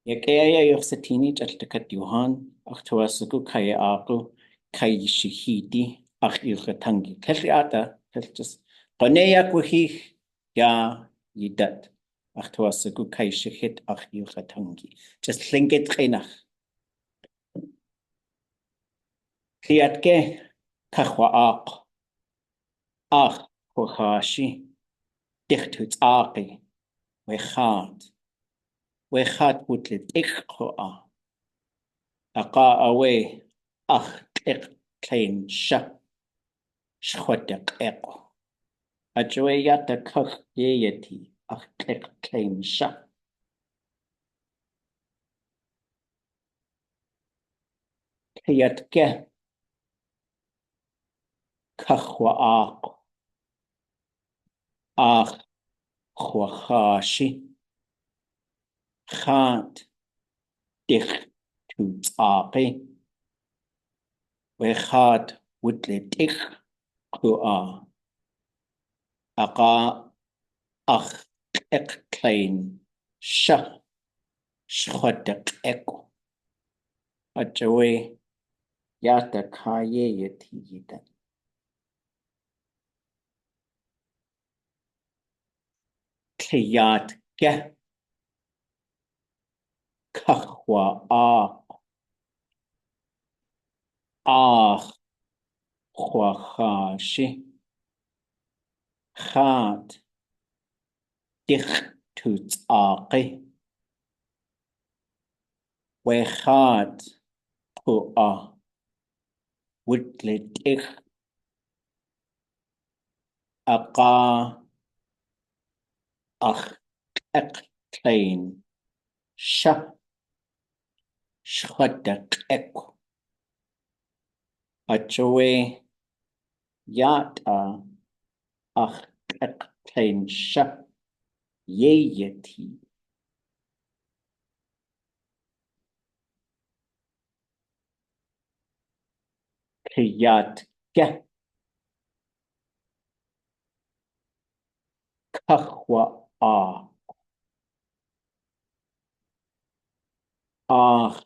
يكايا يغستيني جلتكت يوهان أختواسكو كاي آقو كاي شهيدي أخ يغتانجي كالي آتا كالجس قنيا كوهيخ يا يدات أختواسكو كاي شهيد أخ يغتانجي جس لنجت خينخ كياتكي كخوا آق أخ وخاشي دختوت آقي وخات بوتلت إخقوا أقا أوي أخ تلين شخوتك إقو أجوية كخ يتي أخ تلين كيتك كخوا أخ خوخاشي خات دخ توتاقي وخات وتلت إخقوا أقا أخ تلين شخوتك إقو أجوي ياتا كاية يتيجدا كيات كه كخوا آخ خواخاشي خات دخ توت آقي وخات قوة ودلت أقا أخ أقتين شخدق إكو أجوي ياتا أخ أقتين يتي كيات كه كخوا آخ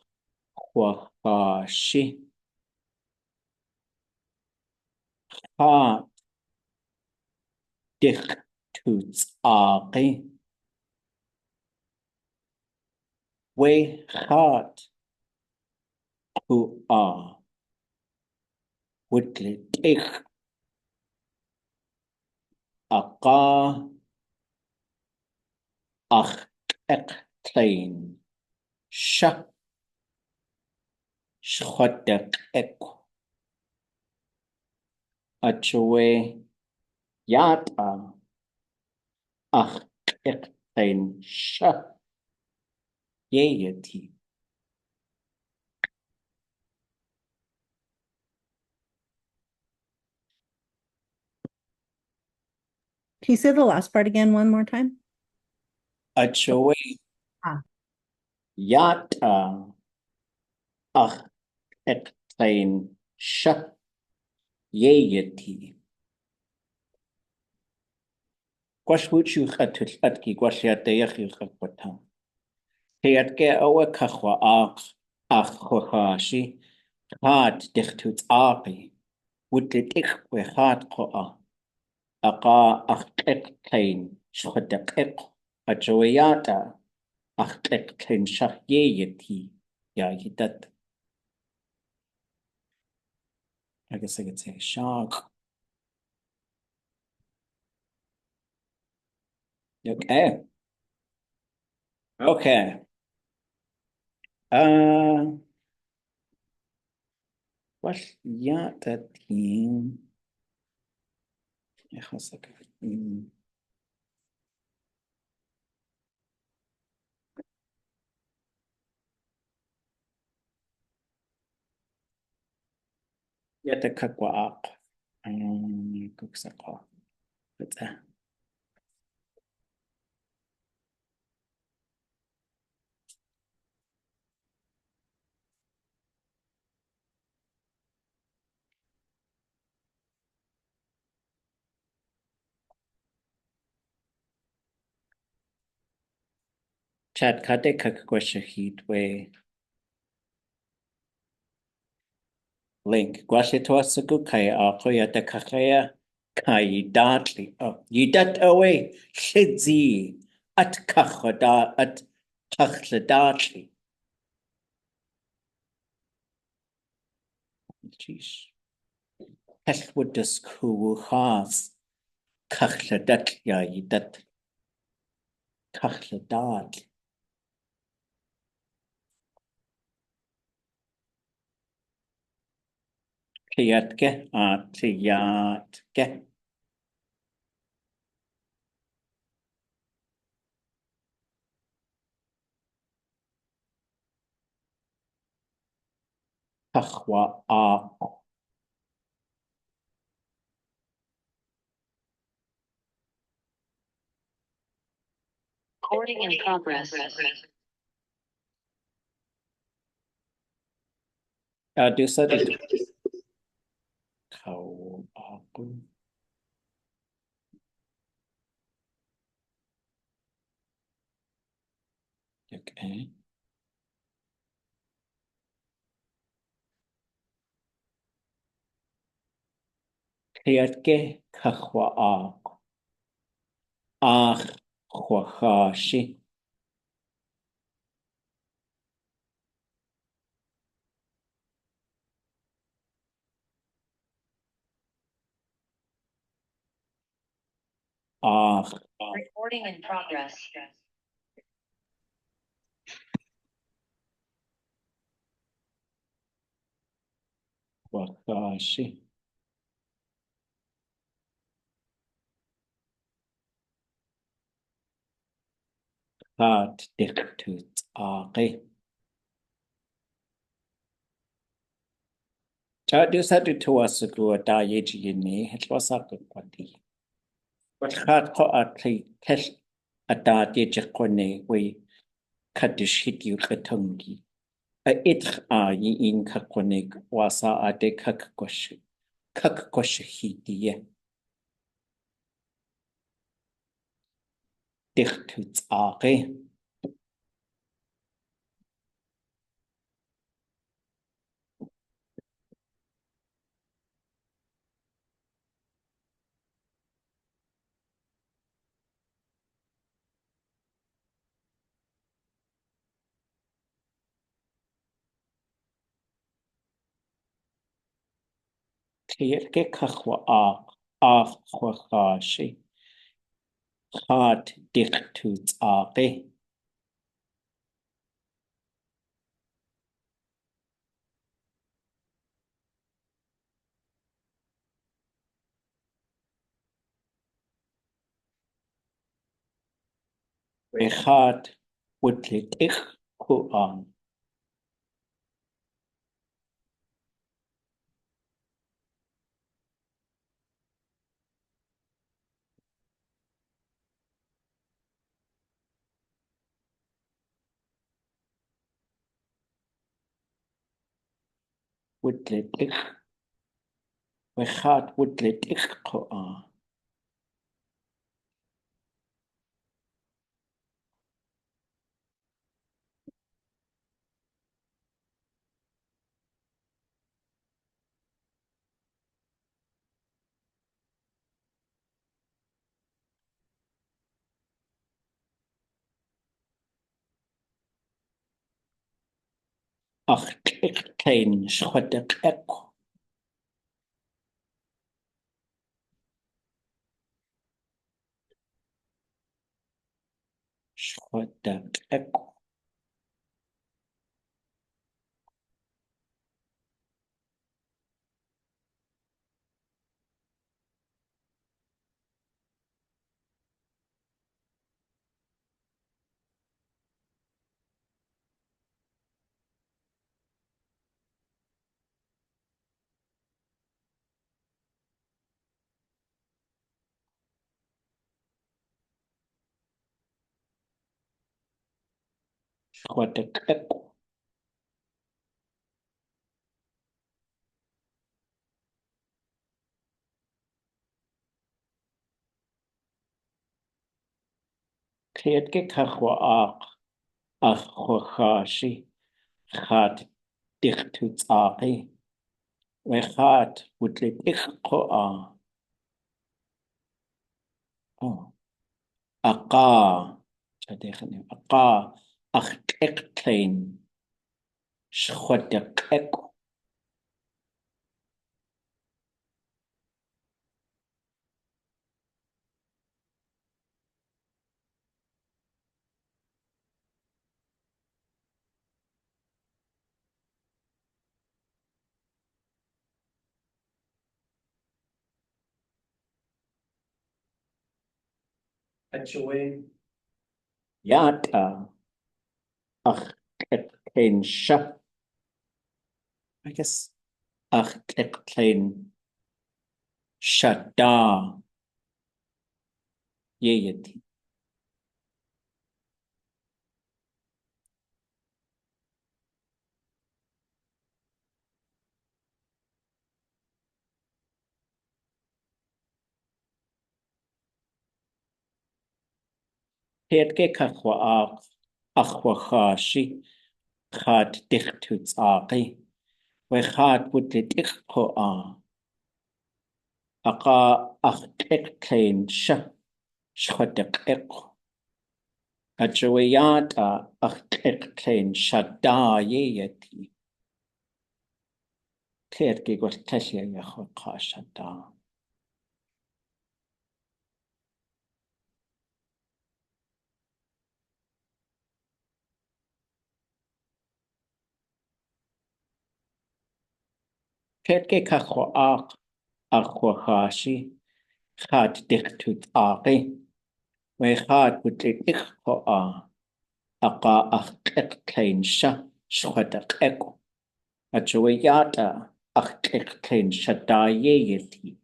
وخاشي خات دخ توت آقي وخات قوة ودلت أقا أخ أقتين شخدق إكو أجوي ياتا أخ أقتين يتي Can you say the last part again one more time? أجوي ياتا أخ أقتين يتي قوش وچو خطل أتكي قوش ياتا يخي خطبتها هياتكي أوه كخوا أخ خوخاشي خات دختوت آقي ودلت وخات قوة أقا أخطئتين شخدق أجوياتا أخطئتين شخيتي يا يدد I guess I could say shock. Okay. Okay. What's yata team? Yata kakwa up. Kuksako. What's that? chat kate kaduwóosʼ we link. Gwashetwasaku kaya ako yata kakaya kaya datli. Yidat away shidzi at kakhoda at kakhledatli. Jeez. Helwudus kuwu has kakhledat ya yidat kakhledat. Kiyatke atiyatke. Kakhwa a. Recording in progress. Do sadi. Kau aku. Okay. Kiyatke kakhwa a. Ach khwahashi. Ach Recording in progress. khwahashi. Hat diktut aqi. Do sadi tuwasaku da yeji yini. Hetwasaku kwati. Wat gaat ko atli tes adat yejikone we kadushxeet ʼatangi. Itch yi in kakonig wasa ade kaduwóosʼ. Dichtut aqi. Tierke kakhwa ach khwahashi. Hat dichtut aqi. Rechat wudlit ich kuan. Wudlit ich. Rechat wudlit ich kuan. Ach ich Tlein schwadak ek. Schwadak ek. Schwadak ek. Kiyatke kakhwa ach. أخوخاشي خات دختو تاقي وخات وتلت إخقوآ أقا شديخني أقا أختقتين شخدقك أجوي ياتا أختقتين I guess أختقتين شدا يدي هيتكي كخوا أخوخاشي خات دختو تاقي وخات وتلت إخقوآ أقا أختقتين شخدقك أجويات أختقتين شدا يدي كيركي قلت تشيا يخوقا شدا كيركي كخوا أخوخاشي خات دختو تاقي وخات وتلت إخقوآ أقا أختقتين شخدقك أجويات أختقتين شدا يدي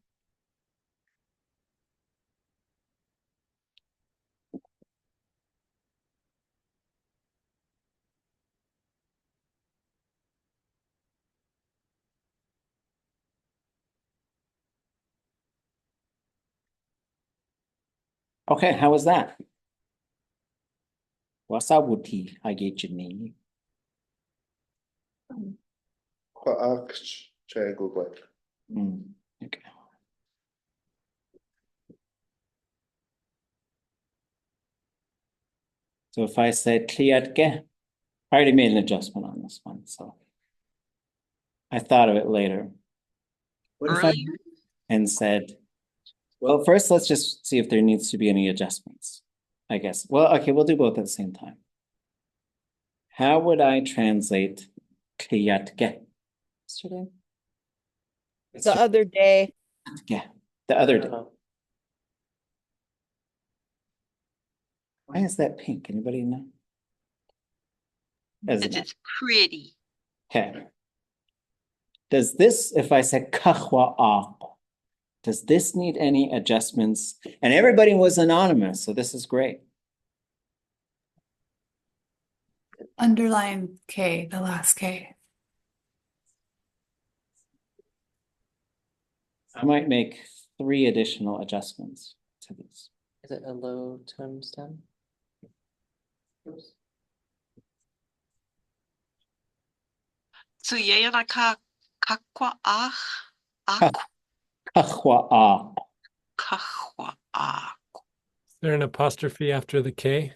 Okay, how was that? Wasabuti agejini. Okay. So if I said kliatke, I already made an adjustment on this one, so I thought of it later. What if I and said, well, first let's just see if there needs to be any adjustments, I guess. Well, okay, we'll do both at the same time. How would I translate kliatke? Yesterday. The other day. Yeah, the other day. Why is that pink? Anybody know? It's pretty. Okay. Does this, if I said kahwa'a, does this need any adjustments? And everybody was anonymous, so this is great. Underline K, the last K. I might make 3 additional adjustments to this. Is it a low tone stem? So yayana kakwa Kahwa'a. kakwa Is there an apostrophe after the K?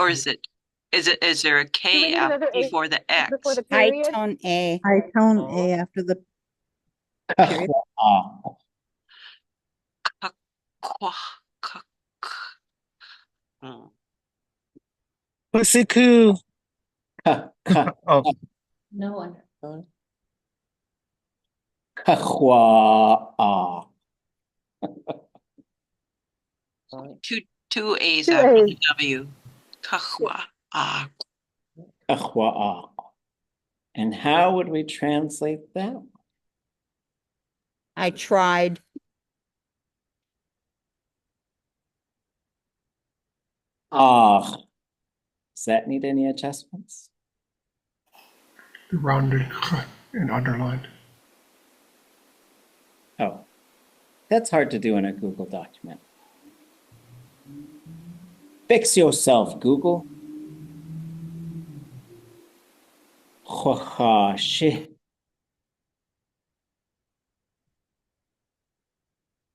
or is there a K before the X? High tone A. High tone A after the period. Kahwa'a. Kakwa kak. Pusiku. Oh, No wonder. Kahwa'a. Two A's after the W. Kakwa Kahwa'a. And how would we translate that? I tried. Does that need any adjustments? rounded and underlined. Oh, that's hard to do in a Google document. Fix yourself, Google. ʼaduwóosʼ.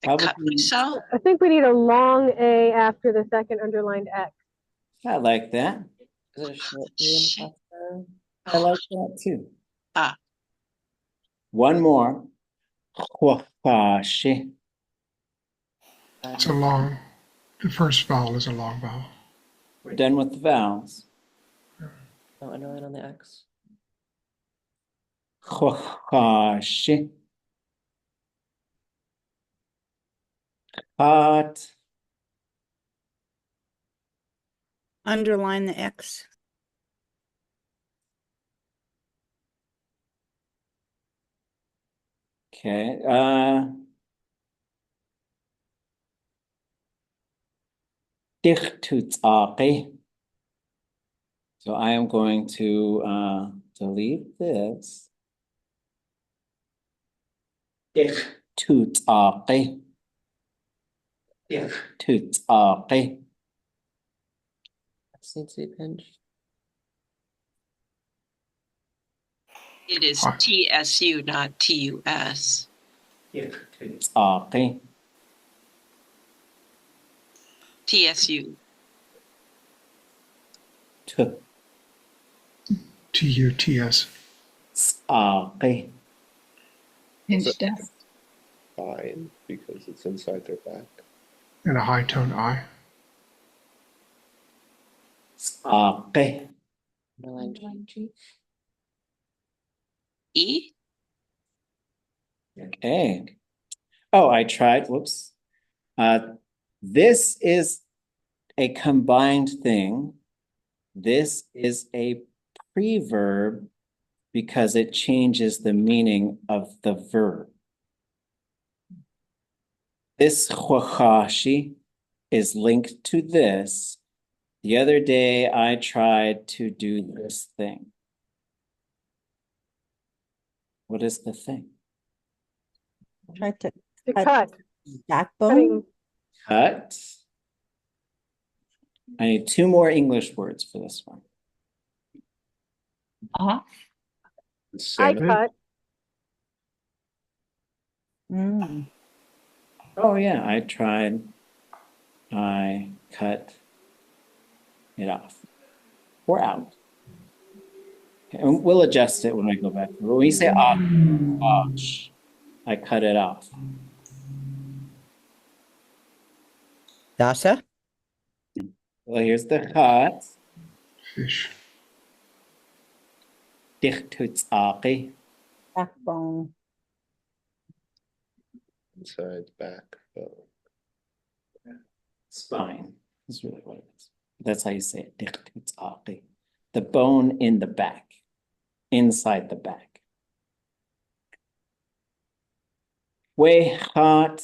And cut myself. I think we need a long A after the second underlined X. I like that. Is it a short A in the pasta? I like that too. Ah. One more. ʼaduwóosʼ. It's a long, the first vowel is a long vowel. We're done with the vowels. No underline on the X. ʼaduwóosʼ. Hot. Underline the X. Okay. ʼaduwóosʼ. So I am going to delete this. ʼaduwóosʼ. ʼaduwóosʼ. X needs to be pinched. It is TSU, not TUS. ʼaduwóosʼ. TSU. TUTS. ʼaduwóosʼ. Pinched S. Fine, because it's inside their back. And a high tone I. ʼaduwóosʼ. Underline G. E? Okay. Oh, I tried. Whoops. This is a combined thing. This is a preverb because it changes the meaning of the verb. This ʼaduwóosʼ is linked to this. The other day, I tried to do this thing. What is the thing? Try to To cut cut. backbone. Cutting. Cut. I need two more English words for this one. Off. I Salmon. cut. Mm. Oh yeah, I tried. I cut it off. Or out. Okay, and we'll adjust it when I go back. When we say off, I cut it off. Dasa. Well, here's the cut. Fish. ʼaduwóosʼ. Backbone. Inside back. Spine is really what it is. That's how you say it. ʼaduwóosʼ. The bone in the back, inside the back. Way hot.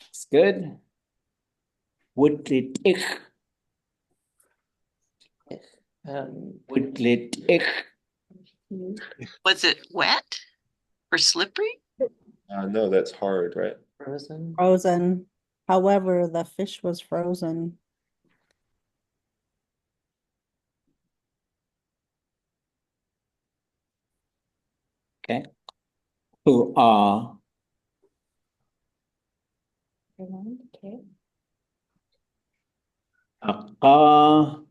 It's good. Woodlit. Woodlit. Was it wet or slippery? No, that's hard, right? Frozen. Frozen. However, the fish was frozen. Okay. Who are Okay. aka.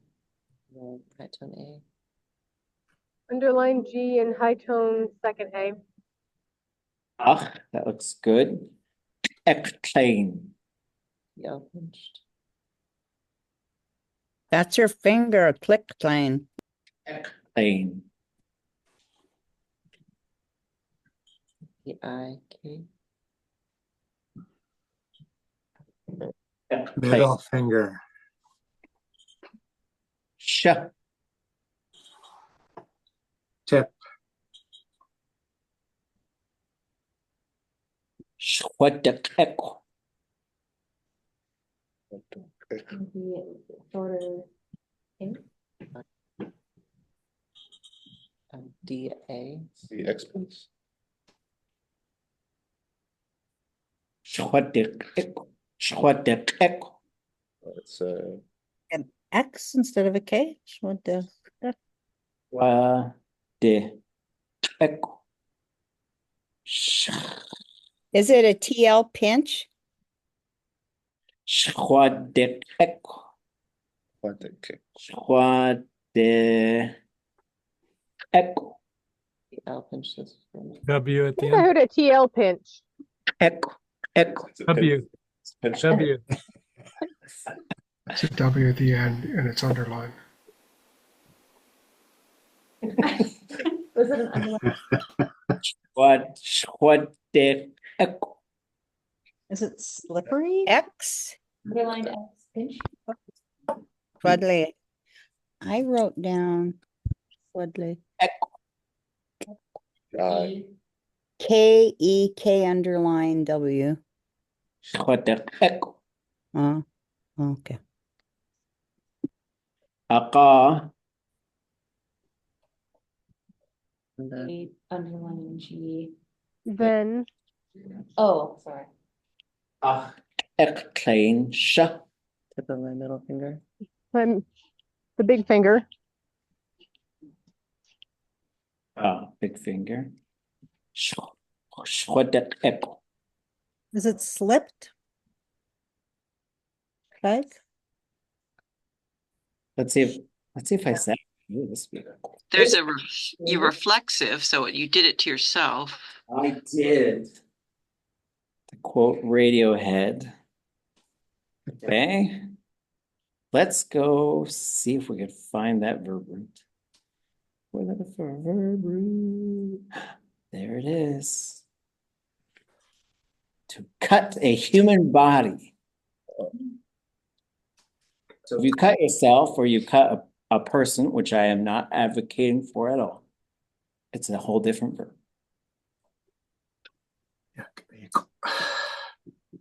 No, high tone A. Underline G and high tone second A. That looks good. Tlein. Yeah, pinched. That's your finger. Click Tlein. Tlein. The I, K. Middle finger. Sh. Tip. Shwadekek. D, A. The X, please. Shwadekek. Shwadekek. It's an X instead of a K? Schwadek. Schwadek. Is it a TL pinch? Schwadek. What the kick? Schwadek. The L pinch is W at I the think I end. heard a TL pinch. W. W. It's a W at the end and it's underlined. Was it an underline? Schwadek. Is it slippery? X? Underlined X pinch? Schwadley. I wrote down Schwadley. K-E-K underline W. Schwadek. Okay. Aqa. Underline G. Then Oh, sorry. Tlein. Sh. Tip of my middle finger. the big finger. Big finger. Schwadek. Is it slipped? Like? Let's see if I said. Ooh, this would be cool. There's you reflexive, so you did it to yourself. I did. To quote Radiohead. Okay. Let's go see if we can find that verb root. We're looking for a verb root. There it is. To cut a human body. So if you cut yourself or you cut a person, which I am not advocating for at all, it's a whole different verb.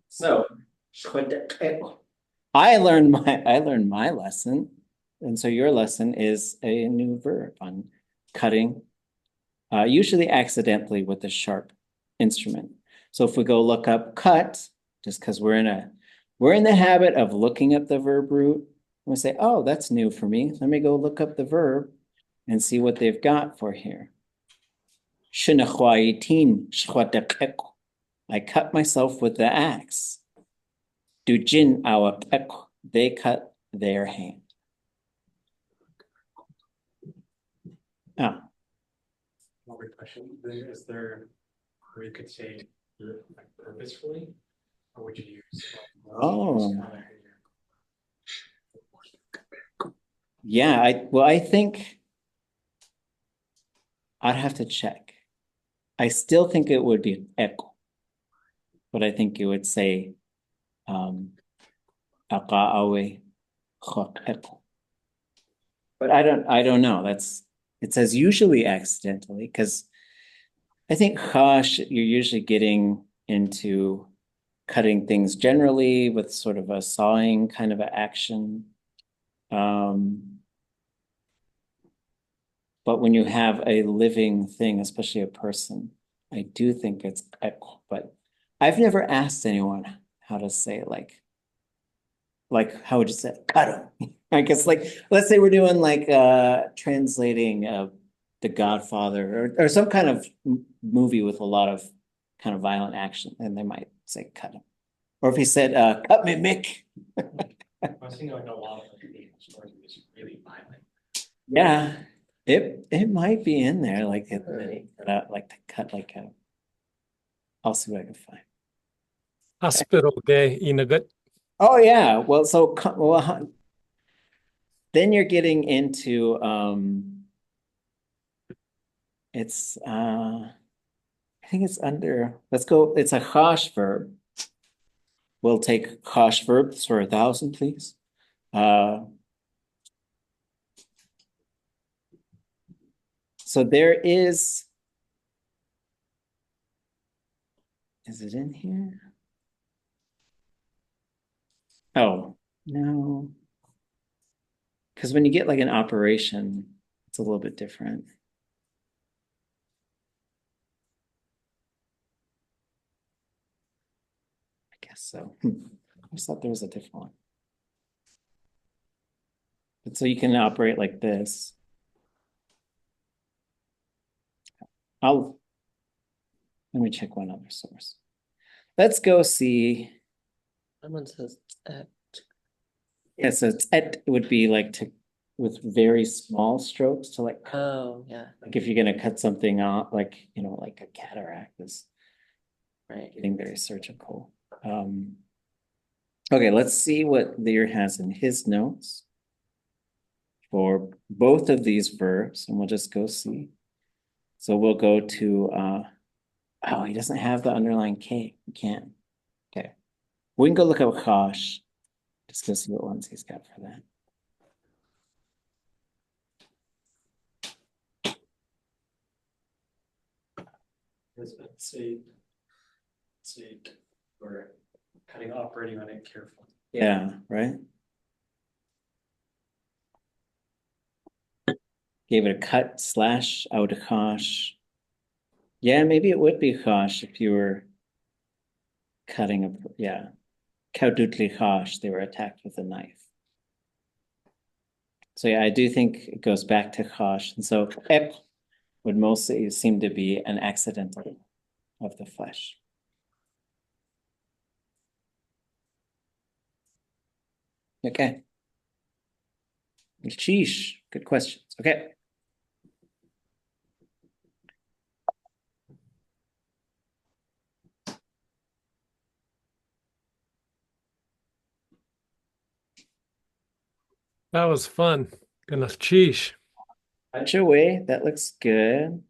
So I learned my lesson, and so your lesson is a new verb on cutting, usually accidentally with a sharp instrument. So if we go look up cut, just because we're in the habit of looking up the verb root, we say, oh, that's new for me. Let me go look up the verb and see what they've got for here. I cut myself with the axe. They cut their hand. More question. Is there where you could say like purposefully, or would you use? Yeah, I think I'd have to check. I still think it would be echo, but I think you would say aqa'awe echo. But I don't know. It says usually accidentally, because I think chash, you're usually getting into cutting things generally with sort of a sawing kind of an action. But when you have a living thing, especially a person, I do think it's echo. But I've never asked anyone how to say like how would you say cut him? I guess like let's say we're doing like translating The Godfather or some kind of movie with a lot of kind of violent action, and they might say cut him. Or if he said cut me, Mick. I was thinking like a lot of the stories is really violent. Yeah, it might be in there like like to cut like a. I'll see what I can find. Hospital day, Inagut. Oh yeah, well then you're getting into it's I think it's under. Let's go. It's a chash verb. We'll take chash verbs for 1,000, please. So there is it in here? Oh, no. Because when you get like an operation, it's a little bit different. I guess so. I just thought there was a different one. So you can operate like this. Let me check one other source. Let's go see. Someone says ʻat. Yeah, so it would be like with very small strokes to like, Oh, yeah, like if you're gonna cut something off, like, like a cataract is right. getting very surgical. Okay, let's see what Lear has in his notes for both of these verbs, and we'll just go see. So we'll go to, oh, he doesn't have the underlying K. We can't. Okay. We can go look at Chosh. Just go see what ones he's got for that. Say we're operating on it carefully. Yeah, right? Gave it a cut / out of Chosh. Yeah, maybe it would be Chosh if you were cutting yeah. Kadushxeet, they were attacked with a knife. So yeah, I do think it goes back to Chosh. And so ep would mostly seem to be an accidental of the flesh. Okay. Sheesh, good questions. Okay. That was fun. Goodness, sheesh. Punch away. That looks good.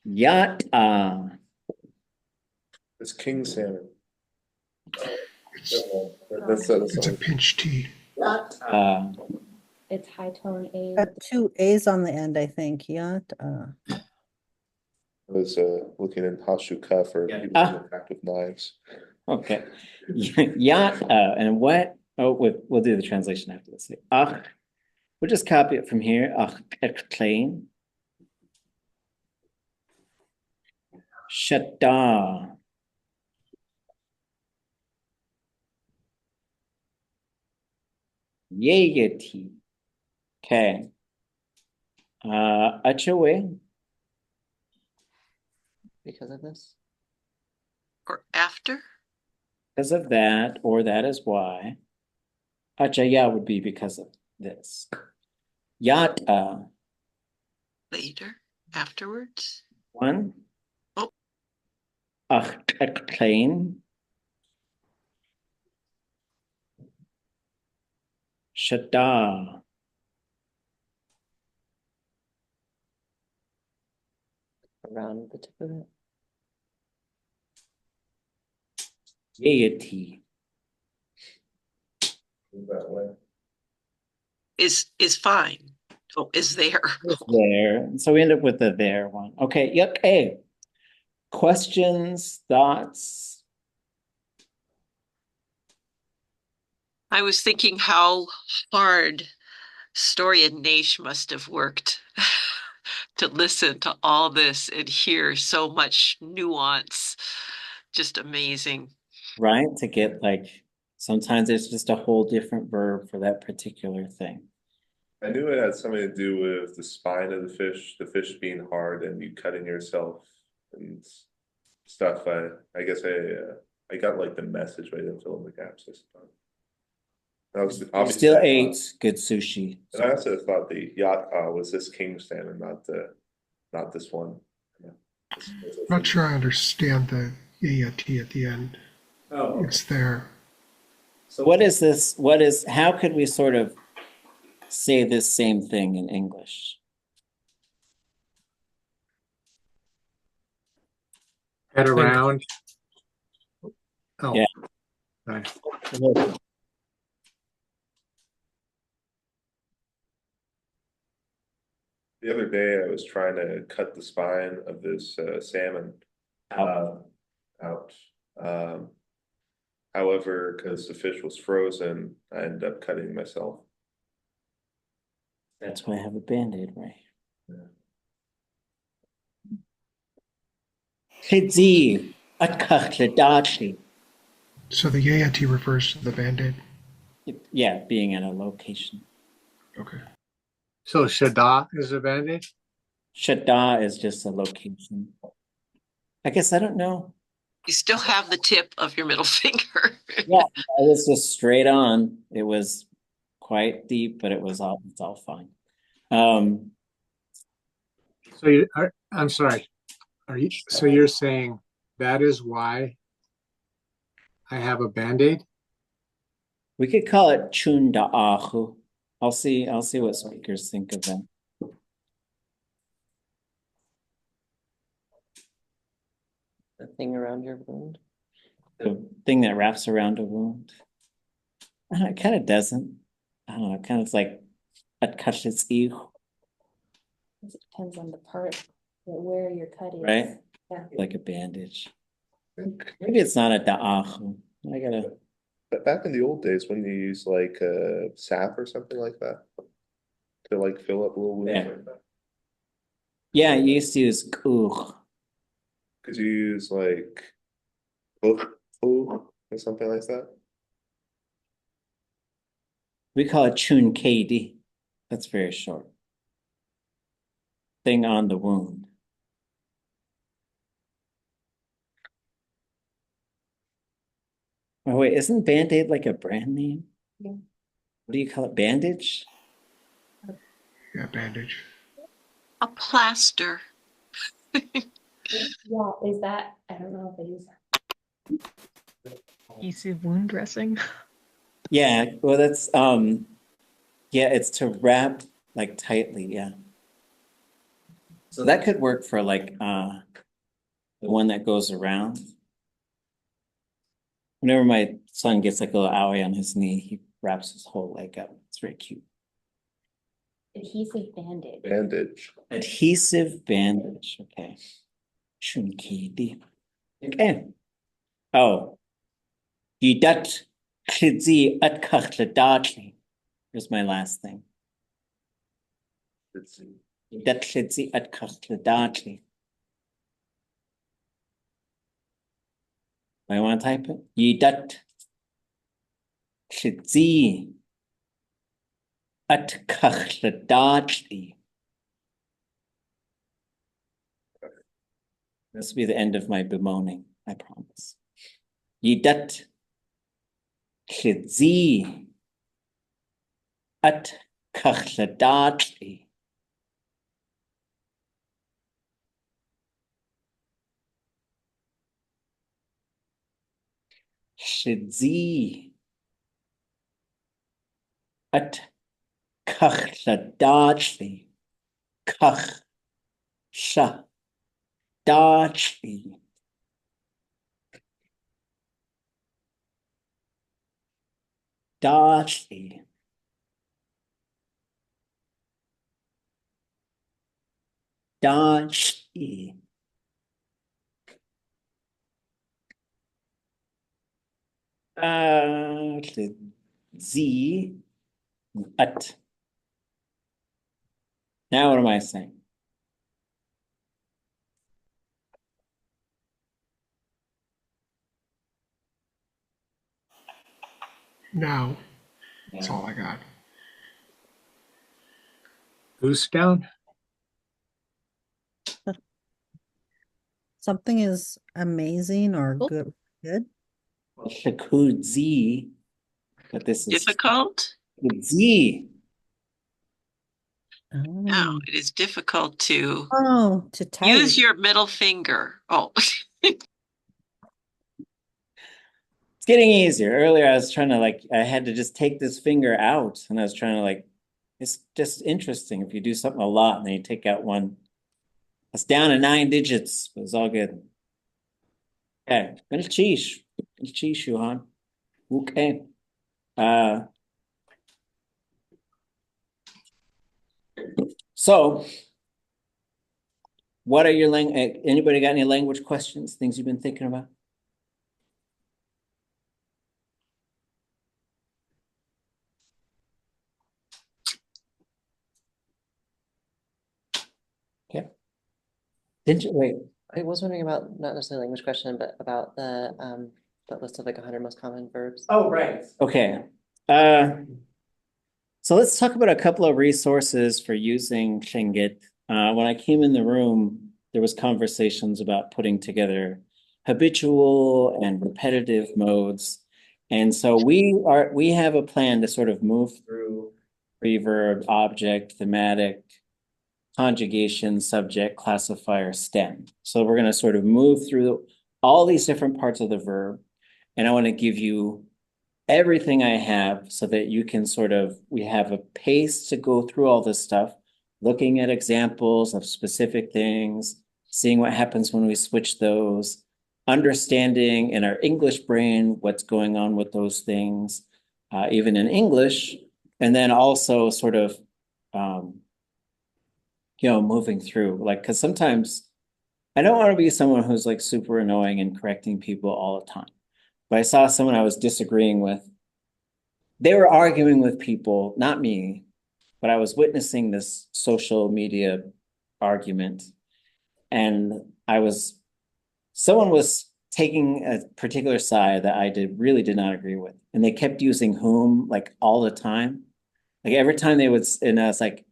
Yata. It's king salmon. It's a pinch T. It's high tone A. Got two A's on the end, I think. Yacht. I was looking in Hashuka for people attacked with knives. Okay. Yata. And what? Oh, we'll do the translation after this. We'll just copy it from here. Tlein. Shada. Yeyeti. Okay. Achawe. Because of this? Or after? Because of that, or that is why. Achaya would be because of this. Yata. Later? Afterwards? One. Oh. Tlein. Shada. Around the tip of it. Yeyeti. That way. Is fine. Oh, is there. There. So we end up with the there one. Okay. Yep. A. Questions, thoughts? I was thinking how hard Story and Naish must have worked to listen to all this and hear so much nuance. Just amazing. Right? To get sometimes it's just a whole different verb for that particular thing. I knew it had something to do with the spine of the fish being hard and you cutting yourself and stuff. I guess I got the message, but I didn't fill in the gaps, I suppose. That was You still ate good sushi. And I also thought the yacht was this king salmon, not this one. Yeah. Not sure I understand the T at the end. Oh. It's there. So what is this? How could we sort of say this same thing in English? Head around. Oh. Yeah. Nice. The other day, I was trying to cut the spine of this salmon out. However, because the fish was frozen, I ended up cutting myself. That's why I have a Band-Aid, right? So the T refers to the Band-Aid. Yeah, being at a location. Okay. So shada is a Band-Aid? Shada is just a location. I guess I don't know. You still have the tip of your middle finger. Yeah, it was just straight on. It was quite deep, but it's all fine. So I'm sorry. So you're saying that is why I have a Band-Aid? We could call it chun da'ahu. I'll see what speakers think of that. The thing around your wound. The thing that wraps around a wound. It kind of doesn't. I don't know. It kind of like ʼatángi. It depends on the part where your cut is. Right? Yeah. Like a bandage. Maybe it's not a da'ahu. I gotta. But back in the old days, when you use like sap or something like that to like fill up little wounds like that. Yeah, you used to use kuch. Could you use like or something like that? We call it chun kedi. That's very short. Thing on the wound. Oh wait, isn't Band-Aid like a brand name? Yeah. What do you call it? Bandage? Yeah, bandage. A plaster. Yeah, is that, I don't know if they use that. Adhesive wound dressing. Yeah, well that's yeah, it's to wrap like tightly, yeah. So that could work for like the one that goes around. Whenever my son gets like a little owie on his knee, he wraps his whole leg up. It's very cute. Adhesive bandage. Bandage. Adhesive bandage. Okay. Chunkidi. Okay. Oh. Yidat khidzi at kakhladati. Here's my last thing. Let's see. Yidat khidzi at kakhladati. I want to type it. Yidat khidzi at kakhladati. This will be the end of my bemoaning, I promise. Yidat khidzi at kakhladati. Khidzi at kakhladati. Kach sha. Dachli. Dachli. Dachli. Z at. Now what am I saying? Now, that's all I got. Goose down? Something is amazing or good. Shakudzi, but this is Difficult? Z. No, it is difficult to to type. use your middle finger. Oh. It's getting easier. Earlier, I was trying to I had to just take this finger out, and I was trying to it's just interesting if you do something a lot and then you take out one. It's down to 9 digits, but it's all good. Okay, Cheesh, Johan. Okay. So, what are your anybody got any language questions? Things you've been thinking about? Okay. Didn't you wait? I was wondering about not necessarily language question, but about the that list of like 100 most common verbs. Oh, right. Okay. So let's talk about a couple of resources for using Lingít. When I came in the room, there was conversations about putting together habitual and repetitive modes. And so we have a plan to sort of move through preverb, object, thematic, conjugation, subject, classifier, stem. So we're going to sort of move through all these different parts of the verb. And I want to give you everything I have so that you can we have a pace to go through all this stuff, looking at examples of specific things, seeing what happens when we switch those, understanding in our English brain what's going on with those things, even in English, and then also moving through, because sometimes I don't want to be someone who's like super annoying and correcting people all the time. But I saw someone I was disagreeing with. They were arguing with people, not me, but I was witnessing this social media argument. And someone was taking a particular side that I really did not agree with. And they kept using whom like all the time. Like every time they would, and I was like,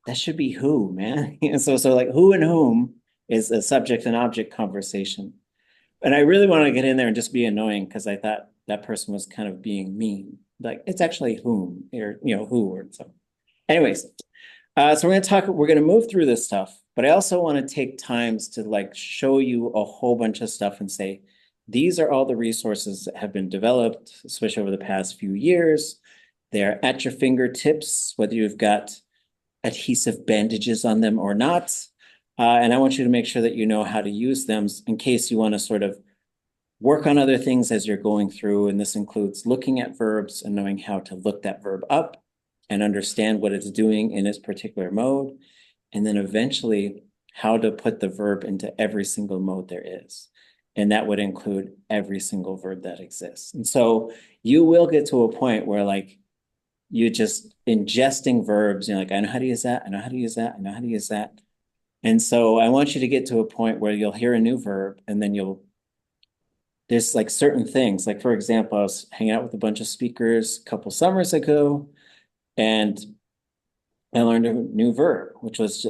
that should be who, man. So like who and whom is a subject and object conversation. And I really want to get in there and just be annoying because I thought that person was kind of being mean. Like it's actually whom or who or so. Anyways, so we're going to move through this stuff, but I also want to take times to like show you a whole bunch of stuff and say, these are all the resources that have been developed, especially over the past few years. They're at your fingertips, whether you've got adhesive bandages on them or not. And I want you to make sure that you know how to use them in case you want to sort of work on other things as you're going through. And this includes looking at verbs and knowing how to look that verb up and understand what it's doing in its particular mode. And then eventually how to put the verb into every single mode there is. And that would include every single verb that exists. And so you will get to a point where like you're just ingesting verbs, you're like, I know how to use that, I know how to use that, I know how to use that. And so I want you to get to a point where you'll hear a new verb and then there's like certain things. Like for example, I was hanging out with a bunch of speakers a couple summers ago and I learned a new verb, which was,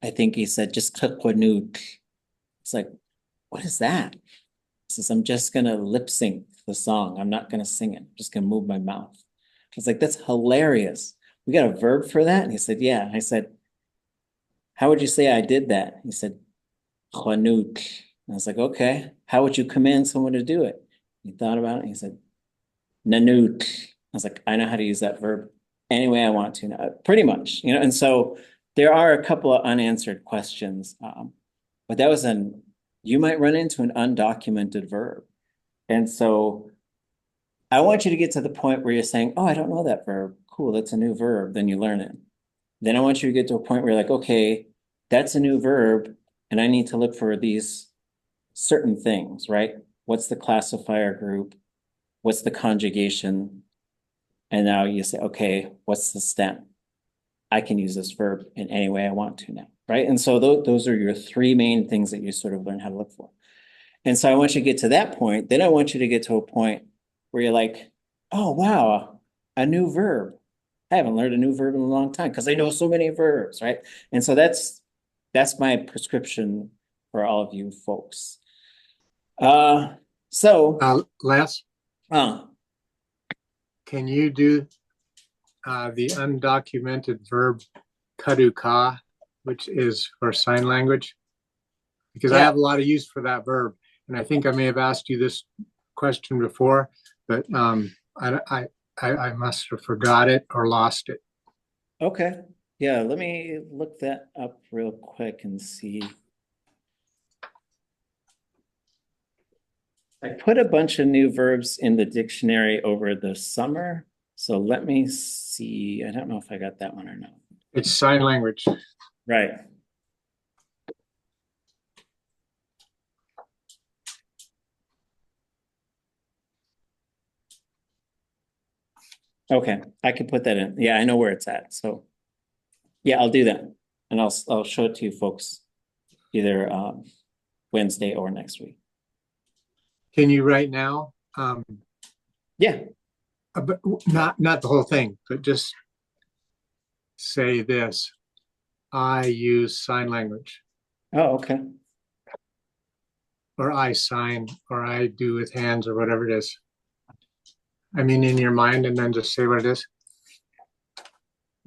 I think he said, just ʼaduwóosʼ. It's like, what is that? He says, I'm just going to lip sync the song. I'm not going to sing it. I'm just going to move my mouth. I was like, that's hilarious. We got a verb for that? And he said, yeah. And I said, how would you say I did that? He said, ʼaduwóosʼ. I was like, okay. How would you command someone to do it? He thought about it. And he said, ʼnanu't. I was like, I know how to use that verb any way I want to now, pretty much, And so there are a couple of unanswered questions, but you might run into an undocumented verb. And so I want you to get to the point where you're saying, oh, I don't know that verb. Cool, that's a new verb. Then you learn it. Then I want you to get to a point where you're like, okay, that's a new verb, and I need to look for these certain things, right? What's the classifier group? What's the conjugation? And now you say, okay, what's the stem? I can use this verb in any way I want to now, right? And so those are your three main things that you sort of learn how to look for. And so I want you to get to that point. Then I want you to get to a point where you're like, oh, wow, a new verb. I haven't learned a new verb in a long time because I know so many verbs, right? And so that's my prescription for all of you folks. Les? Can you do the undocumented verb kadushxeet, which is for sign language? Because I have a lot of use for that verb. And I think I may have asked you this question before, but I must have forgot it or lost it. Okay. Yeah, let me look that up real quick and see. I put a bunch of new verbs in the dictionary over the summer. So let me see. I don't know if I got that one or not. It's sign language. Right. Okay, I can put that in. Yeah, I know where it's at. So yeah, I'll do that. And I'll show it to you folks either Wednesday or next week. Can you right now? Yeah. But not the whole thing, but just say this. I use sign language. Oh, okay. Or I sign, or I do with hands, or whatever it is. I mean, in your mind, and then just say what it is.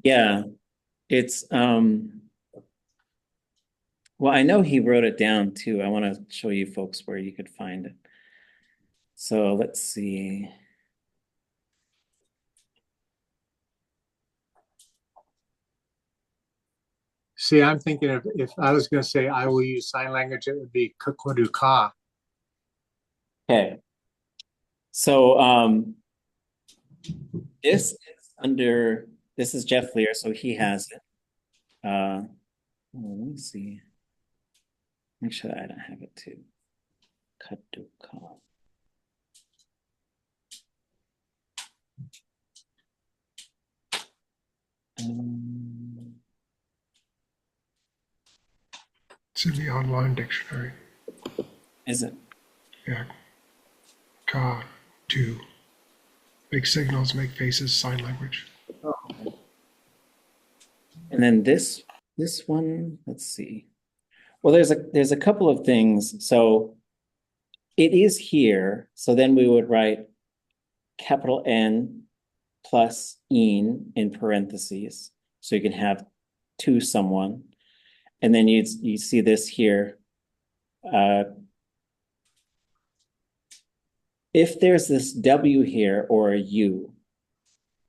Yeah, it's well, I know he wrote it down too. I want to show you folks where you could find it. So let's see. See, I'm thinking of, if I was going to say I will use sign language, it would be kadushxeet. Okay. So this is under, this is Jeff Lear, so he has it. Let me see. Make sure I don't have it too. Kadushxeet. It's in the online dictionary. Is it? Yeah. Ka, to. Make signals, make faces, sign language. Oh. And then this one, let's see. Well, there's a couple of things. So it is here. So then we would write capital N plus in parentheses. So you can have to someone. And then you see this here. If there's this W here or a U,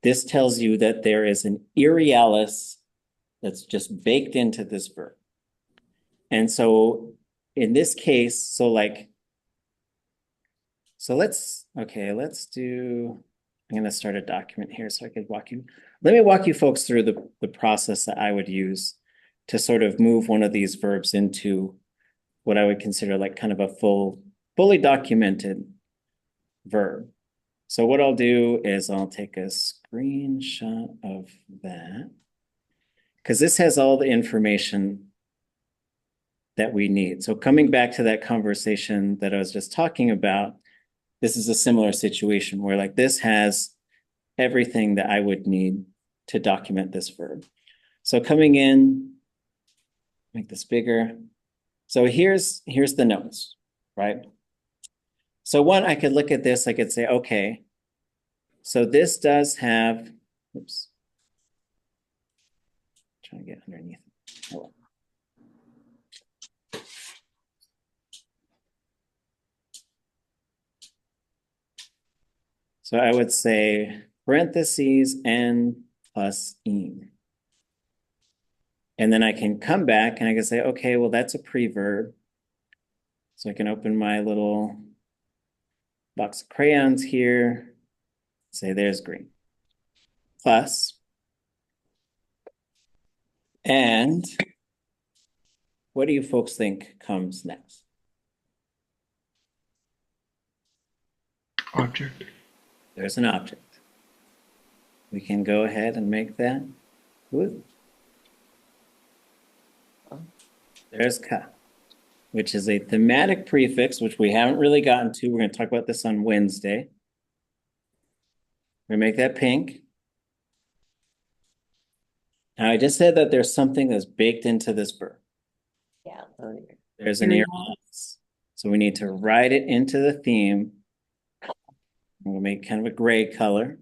this tells you that there is an irrealis that's just baked into this verb. And so in this case, so let's do, I'm going to start a document here so I could let me walk you folks through the process that I would use to sort of move one of these verbs into what I would consider like kind of a fully documented verb. So what I'll do is I'll take a screenshot of that because this has all the information that we need. So coming back to that conversation that I was just talking about, this is a similar situation where like this has everything that I would need to document this verb. So coming in, make this bigger. So here's the notes, right? So one, I could look at this, I could say, okay, so this does have, oops, trying to get underneath. Oh, well. So I would say parentheses N plus in. And then I can come back and I can say, okay, well, that's a preverb. So I can open my little box of crayons here, say there's green. Plus, and what do you folks think comes next? Object. There's an object. We can go ahead and make that. Ooh. There's ka, which is a thematic prefix, which we haven't really gotten to. We're going to talk about this on Wednesday. We're going to make that pink. Now, I just said that there's something that's baked into this verb. Yeah. There's an irrealis. So we need to write it into the theme. We'll make kind of a gray color.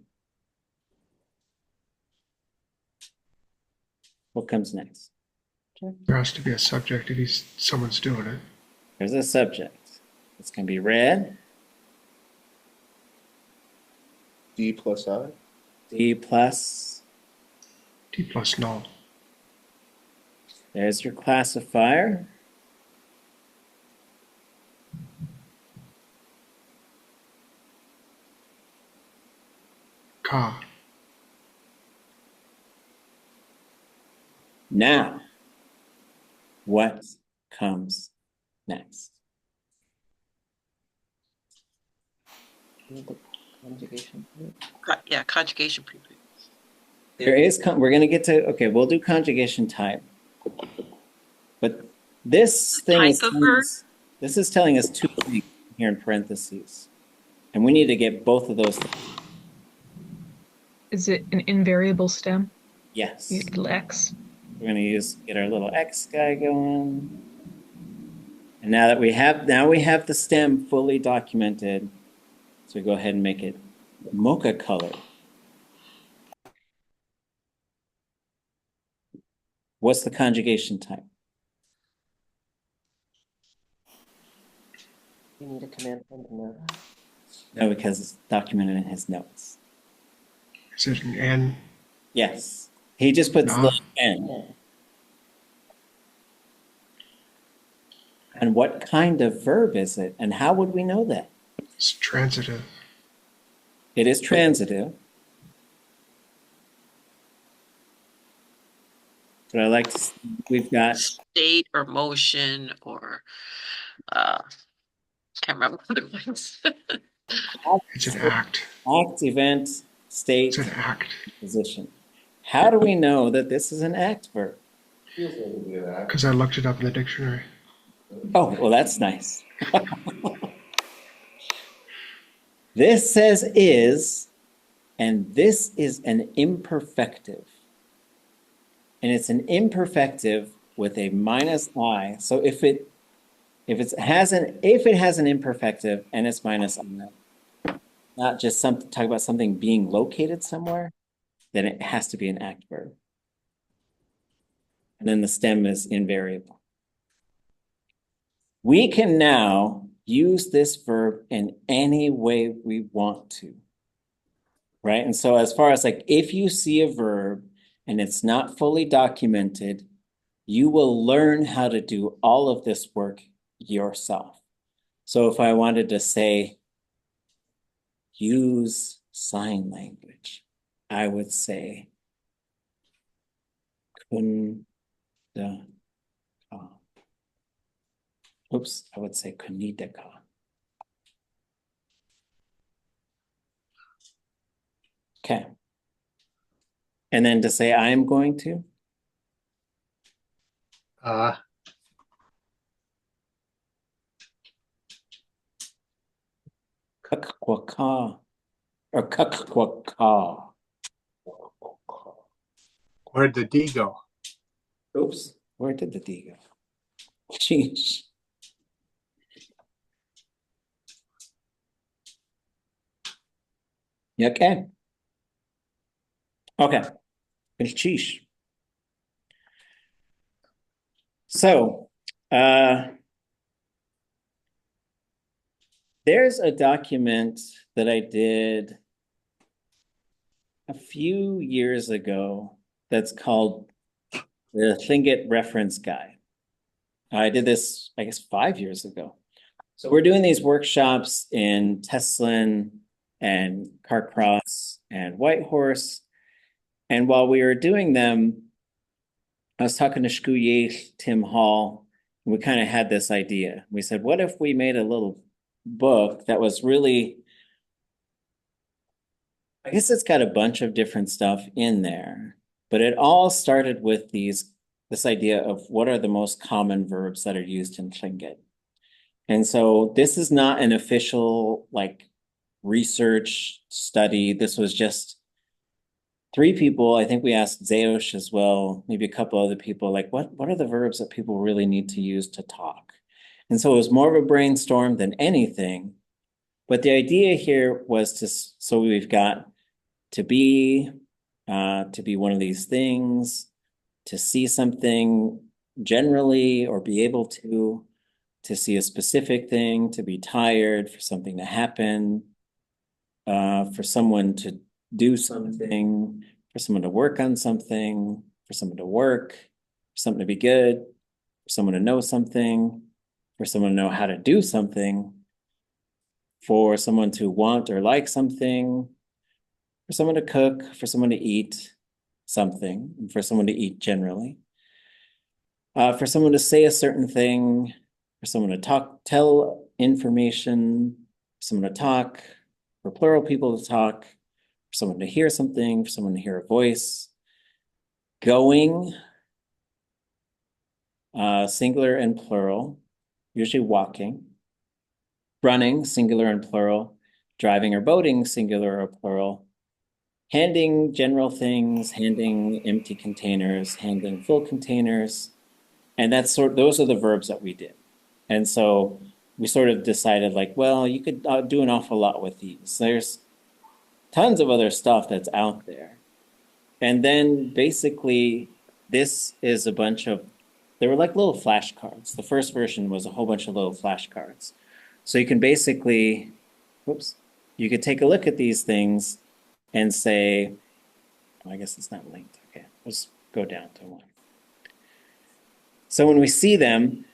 What comes next? There has to be a subject if someone's doing it. There's a subject. It's going to be red. D plus I. D plus. D plus null. There's your classifier. Ka. Now, what comes next? Conjugation. Yeah, conjugation prefix. There is, we're going to get to, okay, we'll do conjugation type. But this thing is telling us two things here in parentheses. And we need to get both of those things. Is it an invariable stem? Yes. Little X. We're going to get our little X guy going. And now we have the stem fully documented. So we go ahead and make it mocha color. What's the conjugation type? You need a command line to know that. No, because it's documented in his notes. Is it an N? Yes. He just puts No. the N. And what kind of verb is it? And how would we know that? It's transitive. It is transitive. But I like to, we've got State or motion or can't remember other ones. It's an act. Act, event, state, It's an act. position. How do we know that this is an act verb? Because I looked it up in the dictionary. Oh, well, that's nice. This says is, and this is an imperfective. And it's an imperfective with a minus I. So if it has an imperfective and it's minus I, not just talk about something being located somewhere, then it has to be an act verb. And then the stem is invariable. We can now use this verb in any way we want to, right? And so as far as like, if you see a verb and it's not fully documented, you will learn how to do all of this work yourself. So if I wanted to say, use sign language, I would say, kun da ka. Oops, I would say kunidaka. Okay. And then to say I'm going to? Kakwaka. Or kakwaka. Where'd the D go? Oops, where did the D go? Jeez. Okay. Okay. Sheesh. So, there's a document that I did a few years ago that's called the Lingít Reference Guide. I did this, I guess, 5 years ago. So we're doing these workshops in Tlein and Carcross and Whitehorse. And while we were doing them, I was talking to Shkuye, Tim Hall, and we kind of had this idea. We said, what if we made a little book that was really, I guess it's got a bunch of different stuff in there, but it all started with this idea of what are the most common verbs that are used in Lingít. And so this is not an official like research study. This was just 3 people. I think we asked Zeosh as well, maybe a couple other people, like what are the verbs that people really need to use to talk? And so it was more of a brainstorm than anything. But the idea here was so we've got to be one of these things, to see something generally or be able to see a specific thing, to be tired, for something to happen, for someone to do something, for someone to work on something, for someone to work, for something to be good, for someone to know something, for someone to know how to do something, for someone to want or like something, for someone to cook, for someone to eat something, and for someone to eat generally, for someone to say a certain thing, for someone to tell information, for someone to talk, for plural people to talk, for someone to hear something, for someone to hear a voice. Going, singular and plural, usually walking. Running, singular and plural. Driving or boating, singular or plural. handing general things, handing empty containers, handing full containers. And those are the verbs that we did. And so we sort of decided like, well, you could do an awful lot with these. There's tons of other stuff that's out there. And then basically this is a bunch of, they were like little flashcards. The first version was a whole bunch of little flashcards. So you can basically, you could take a look at these things and say, I guess it's not linked. Okay, let's go down to one. So when we see them,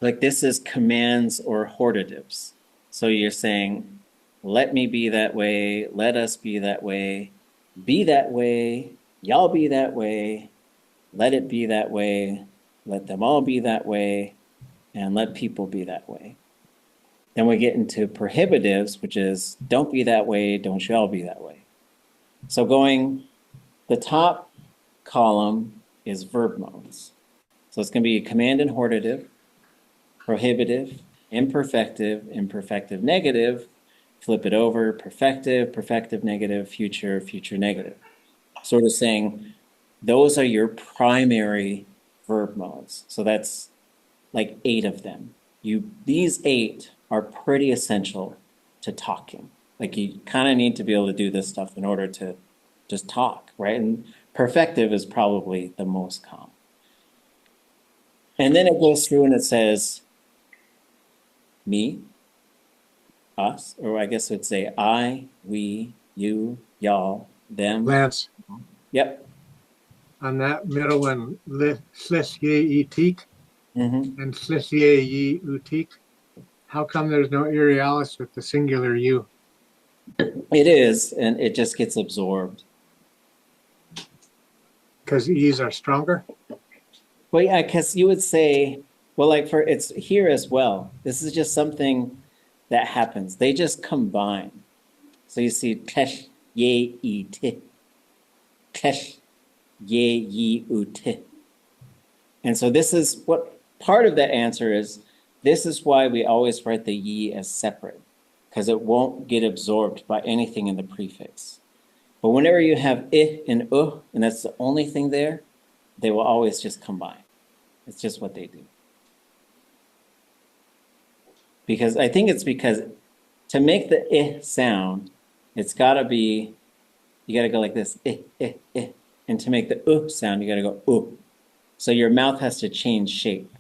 like this is commands or hortatives. So you're saying, let me be that way, let us be that way, y'all be that way, let it be that way, let them all be that way, and let people be that way. Then we get into prohibitives, which is don't be that way, don't you all be that way. So the top column is verb modes. So it's going to be command and hortative, prohibitive, imperfective, imperfective negative, flip it over, perfective, perfective negative, future, future negative. Sort of saying those are your primary verb modes. So that's like 8 of them. These 8 are pretty essential to talking. Like you kind of need to be able to do this stuff in order to just talk, right? And perfective is probably the most common. And then it goes through and it says me, us, or I guess it'd say I, we, you, y'all, them. Lance. Yep. On that middle one, slesye and slesye utik, how come there's no irialis with the singular you? It is, and it just gets absorbed. Because e's are stronger? Well, yeah, because you would say, well, like it's here as well. This is just something that happens. They just combine. So you see, tesh ye e ti, tesh ye ye u ti. And so this is what part of that answer is. This is why we always write the ye as separate, because it won't get absorbed by anything in the prefix. But whenever you have I and and that's the only thing there, they will always just combine. It's just what they do. Because I think it's because to make the I sound, it's got to be, you got to go like this, I. And to make the sound, you got to go So your mouth has to change shape.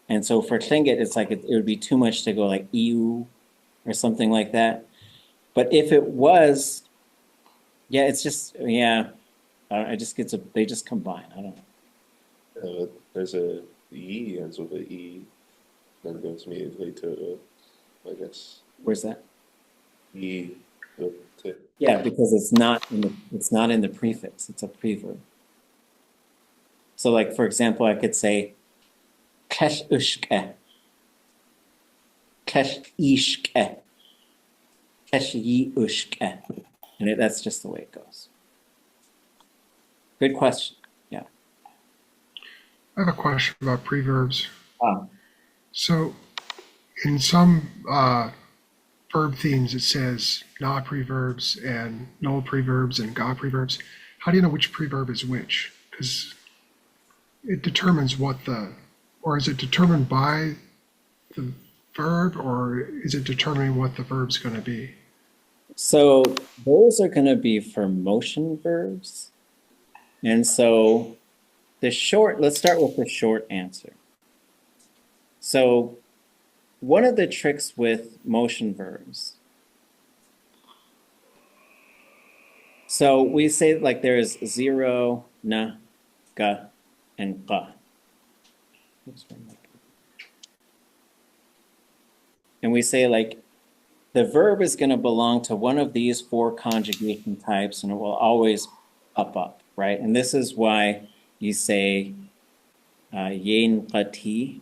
And so for Tlingit, it's like it would be too much to go like iu or something like that. But if it was, yeah, it's just, yeah, they just combine. I don't know. There's a E ends with a E, then goes immediately to I guess. Where's that? E. Yeah, because it's not in the prefix. It's a preverb. So, like for example, I could say kadushxeet, kadushxeet, kaduwóosʼ, and that's just the way it goes. Good question. Yeah. I have a question about preverbs. So in some verb themes, it says na preverbs and null preverbs and ga preverbs. How do you know which preverb is which? Because it determines or is it determined by the verb, or is it determining what the verb's going to be? So those are going to be for motion verbs. And so let's start with the short answer. So one of the tricks with motion verbs, so we say like there's 0, na, ga, and qa. And we say like the verb is going to belong to one of these 4 conjugation types, and it will always up, right? And this is why you say yen qati.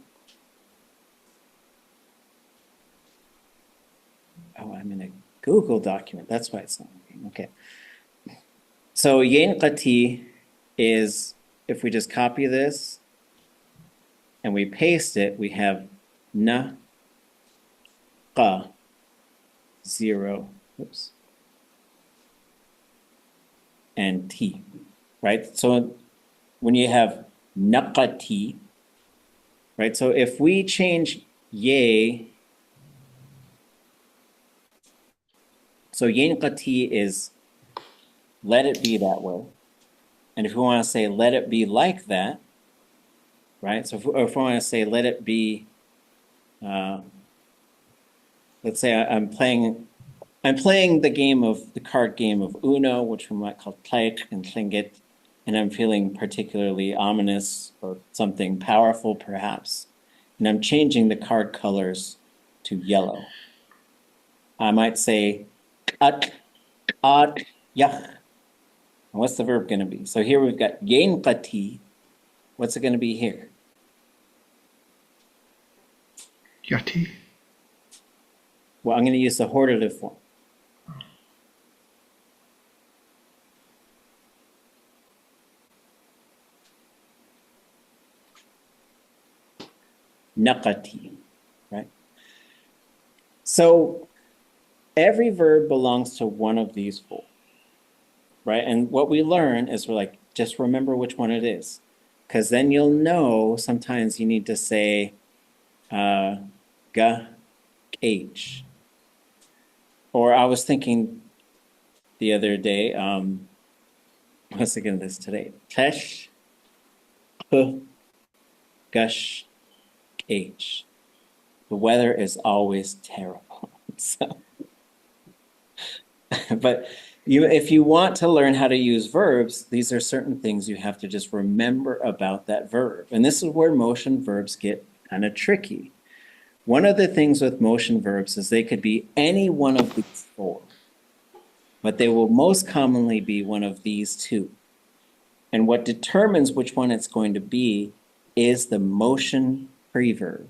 Oh, I'm in a Google document. That's why it's not working. Okay. So yen qati is, if we just copy this and we paste it, we have na, qa, 0. Oops. and ti, right? So when you have naqati, right? So if we change ye, so yenqati is let it be that way. And if we want to say let it be like that, right? So if we want to say let it be, let's say I'm playing the card game of Uno, which we might call Tlein and Lingít, and I'm feeling particularly ominous or something powerful perhaps, and I'm changing the card colors to yellow. I might say at yach. What's the verb going to be? So here we've got yenqati. What's it going to be here? Yati. Well, I'm going to use the hortative form. Naqati, right? So every verb belongs to one of these four, right? And what we learn is we're like, just remember which one it is. Because then you'll know sometimes you need to say ga, h. Or I was thinking the other day, I was thinking of this today. Tesh, gush, h. The weather is always terrible. So, but if you want to learn how to use verbs, these are certain things you have to just remember about that verb. And this is where motion verbs get kind of tricky. One of the things with motion verbs is they could be any one of these four, but they will most commonly be one of these two. And what determines which one it's going to be is the motion preverb.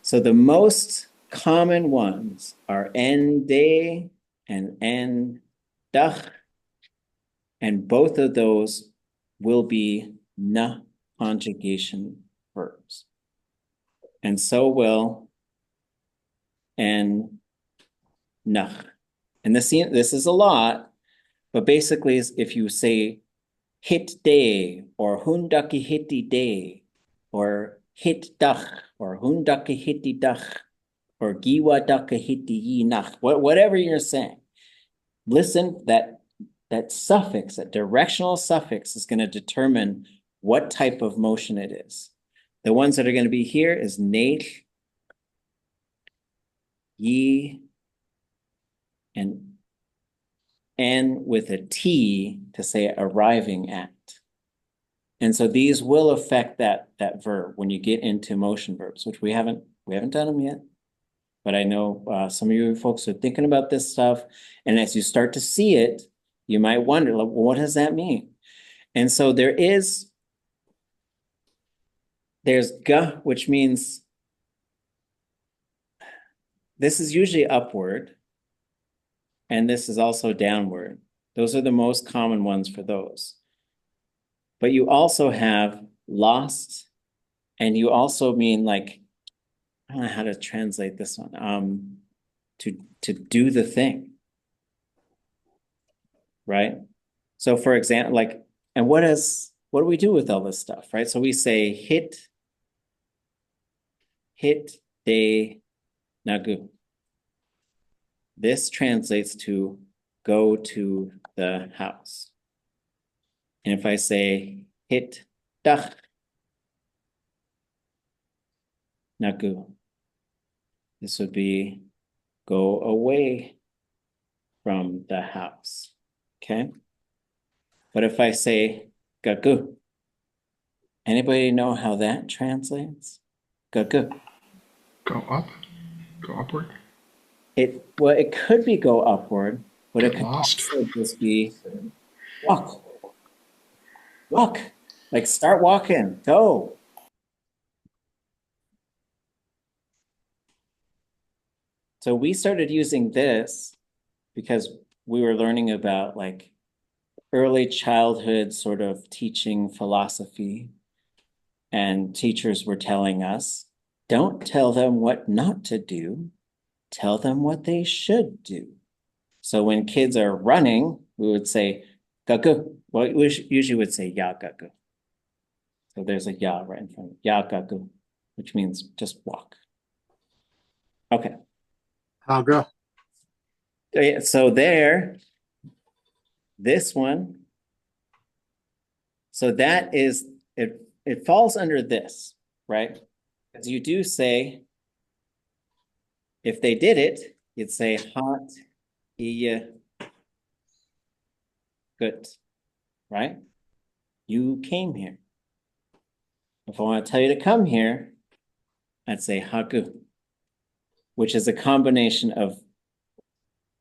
So the most common ones are en de and en dach, and both of those will be na conjugation verbs. And so will en nach. And this is a lot, but basically if you say hit day or hundaki hitti day or hit dach or hundaki hitti dach or giwa daka hitti yi nach, whatever you're saying, listen, that suffix, that directional suffix is going to determine what type of motion it is. The ones that are going to be here is nech, yi, and n with a t to say arriving at. And so these will affect that verb when you get into motion verbs, which we haven't done them yet. But I know some of you folks are thinking about this stuff. And as you start to see it, you might wonder, well, what does that mean? And so there's ga, which means this is usually upward. And this is also downward. Those are the most common ones for those. But you also have lost, and you also mean like, I don't know how to translate this one, to do the thing, right? So for example, like, and what do we do with all this stuff, right? So we say hit de nagu. This translates to go to the house. And if I say hit dach nagu, this would be go away from the house, okay? But if I say gagu, anybody know how that translates? Gagu. Go up, go upward. It could be go upward, but it could also just be walk. Walk, like start walking, go. So we started using this because we were learning about like early childhood sort of teaching philosophy, and teachers were telling us, don't tell them what not to do, tell them what they should do. So when kids are running, we would say, Gagu. Well, we usually would say ya gagu. So there's a ya right in front of ya gagu, which means just walk. Okay. I'll go. So there, this one. So that is, it falls under this, right? Because you do say, if they did it, you'd say hot, iya, good, right? You came here. If I want to tell you to come here, I'd say haku, which is a combination of,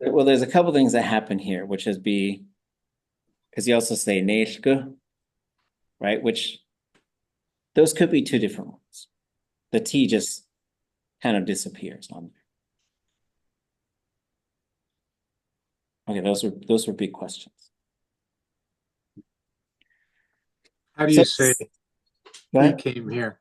well, there's a couple things that happen here, which is because you also say neishku, right? Which those could be two different ones. The T just kind of disappears on there. Okay, those were big questions. How do you say he what? came here?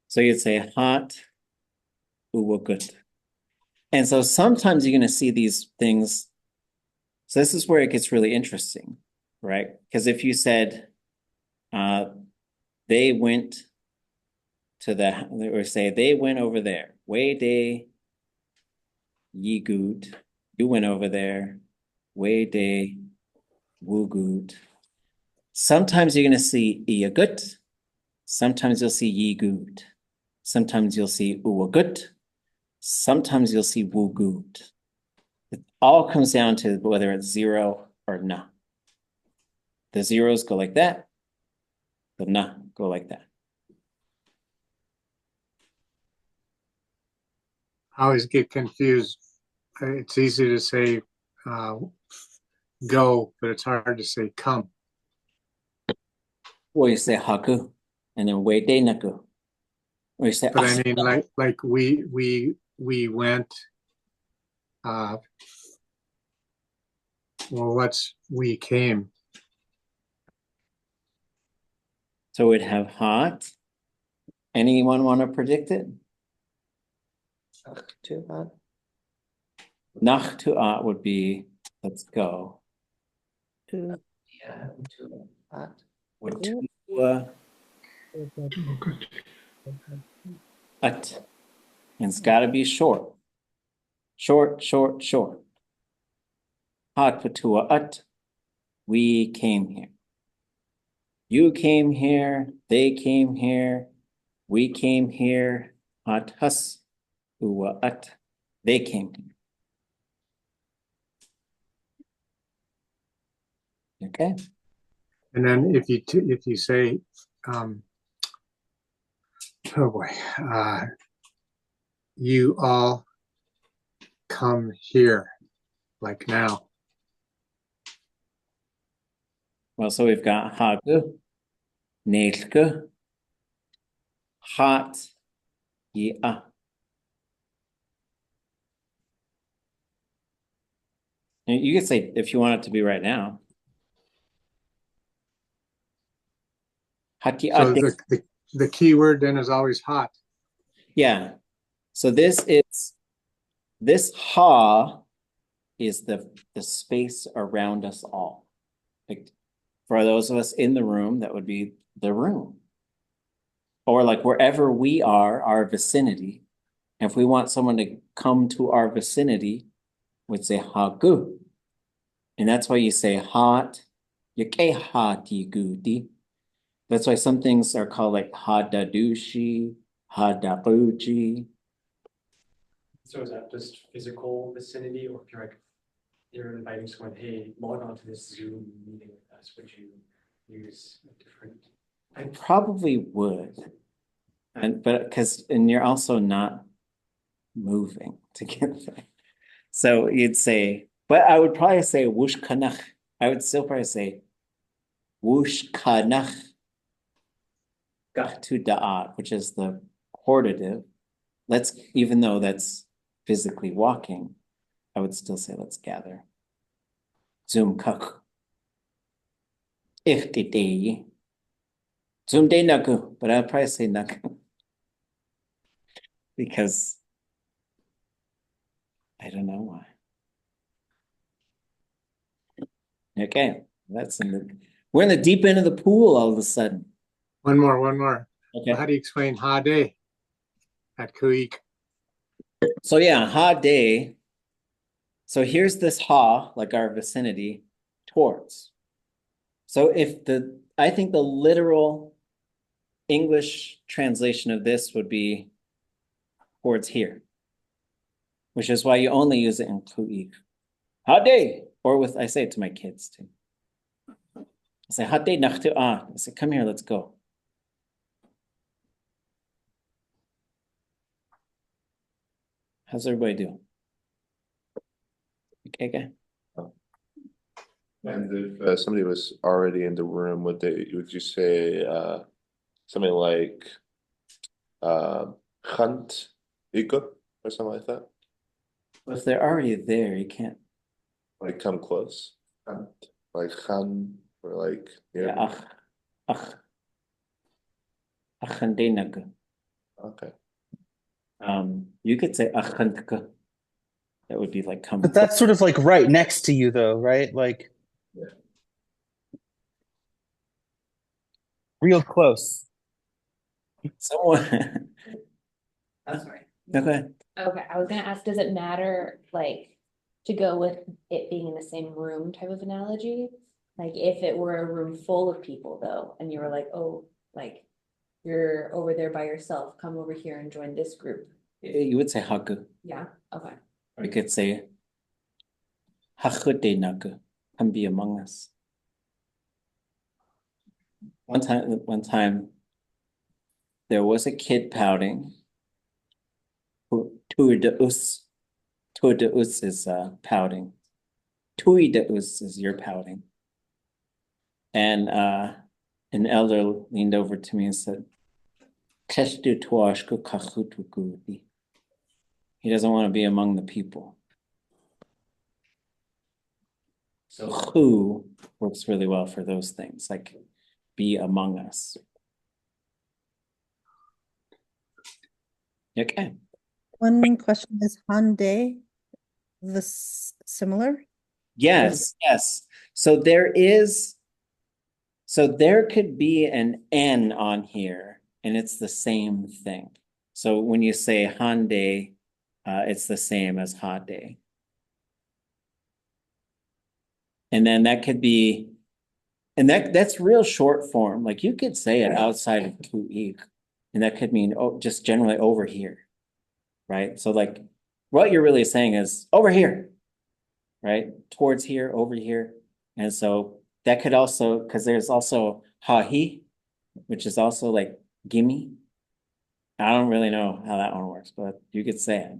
So you'd say hot, uwa good. And so sometimes you're going to see these things. So this is where it gets really interesting, right? Because if you said they went to or say they went over there, way de ye good, you went over there, way de woo good. Sometimes you're going to see ia good. Sometimes you'll see ye good. Sometimes you'll see uwa good. Sometimes you'll see woo good. It all comes down to whether it's zero or na. The zeros go like that. The na go like that. I always get confused. It's easy to say go, but it's hard to say come. Or you say haku, and then wait de naku. Or you say, but I mean, like we went. Well, what's we came? So we'd have hot. Anyone want to predict it? Nach to at would be let's go. Yeah, to at. Would to at. And it's got to be short. Short, short, short. Hot patua at. We came here. You came here. They came here. We came here. At hus. Uwa at. They came here. Okay. And then if you say, oh boy, you all come here, like now. Well, so we've got hagu, neilke, hot, yeah. You could say if you want it to be right now. So the key word then is always hot. Yeah. So this ha is the space around us all. Like for those of us in the room, that would be the room. Or like wherever we are, our vicinity. If we want someone to come to our vicinity, we'd say hagu. And that's why you say hot, yake hati gudi. That's why some things are called like hadadushi, hadaruji. So is that just physical vicinity, or if you're inviting someone, hey, log on to this Zoom meeting with us, would you use a different? I probably would. And you're also not moving to get there. So you'd say, but I would probably say wush kanach. I would still probably say wush kanach gach to da'at, which is the hortative. Even though that's physically walking, I would still say let's gather. Zoom kach. Ichtidei Zoom day naku, but I'll probably say naku. Because I don't know why. Okay, we're in the deep end of the pool all of a sudden. One more. Okay. How do you explain ha day at Kuik? So yeah, ha day. So here's this ha, like our vicinity, towards. So I think the literal English translation of this would be towards here, which is why you only use it in kuik. Ha day, or I say it to my kids too. I say ha day nachtu ah. I say, come here, let's go. How's everybody doing? Okay. And if somebody was already in the room, would you say something like hunt iko or something like that? Well, if they're already there, you can't. Like come close. Hunt. Like khan or like Yeah, okay. You could say achantka. That would be like come. But that's sort of like right next to you, though, right? Like real close. Someone. Oh, sorry. No, go ahead. Okay, I was gonna ask, does it matter, like, to go with it being in the same room type of analogy? Like, if it were a room full of people, though, and you were like, oh, like, you're over there by yourself, come over here and join this group. You would say haku. Yeah, okay. Or you could say hachudenaku. Come be among us. One time, there was a kid pouting. Tuideus is pouting. Tuideus is you're pouting. And an elder leaned over to me and said, he doesn't want to be among the people. So who works really well for those things, like be among us. Okay. One question is Hyundai similar? Yes. So there could be an N on here, and it's the same thing. So when you say Hyundai, it's the same as Hade. And then that could be, and that's real short form. Like you could say it outside of Kuik, and that could mean just generally over here, right? So like what you're really saying is over here, right? Towards here, over here. And so that could also, because there's also hahi, which is also like gimme. I don't really know how that one works, but you could say it.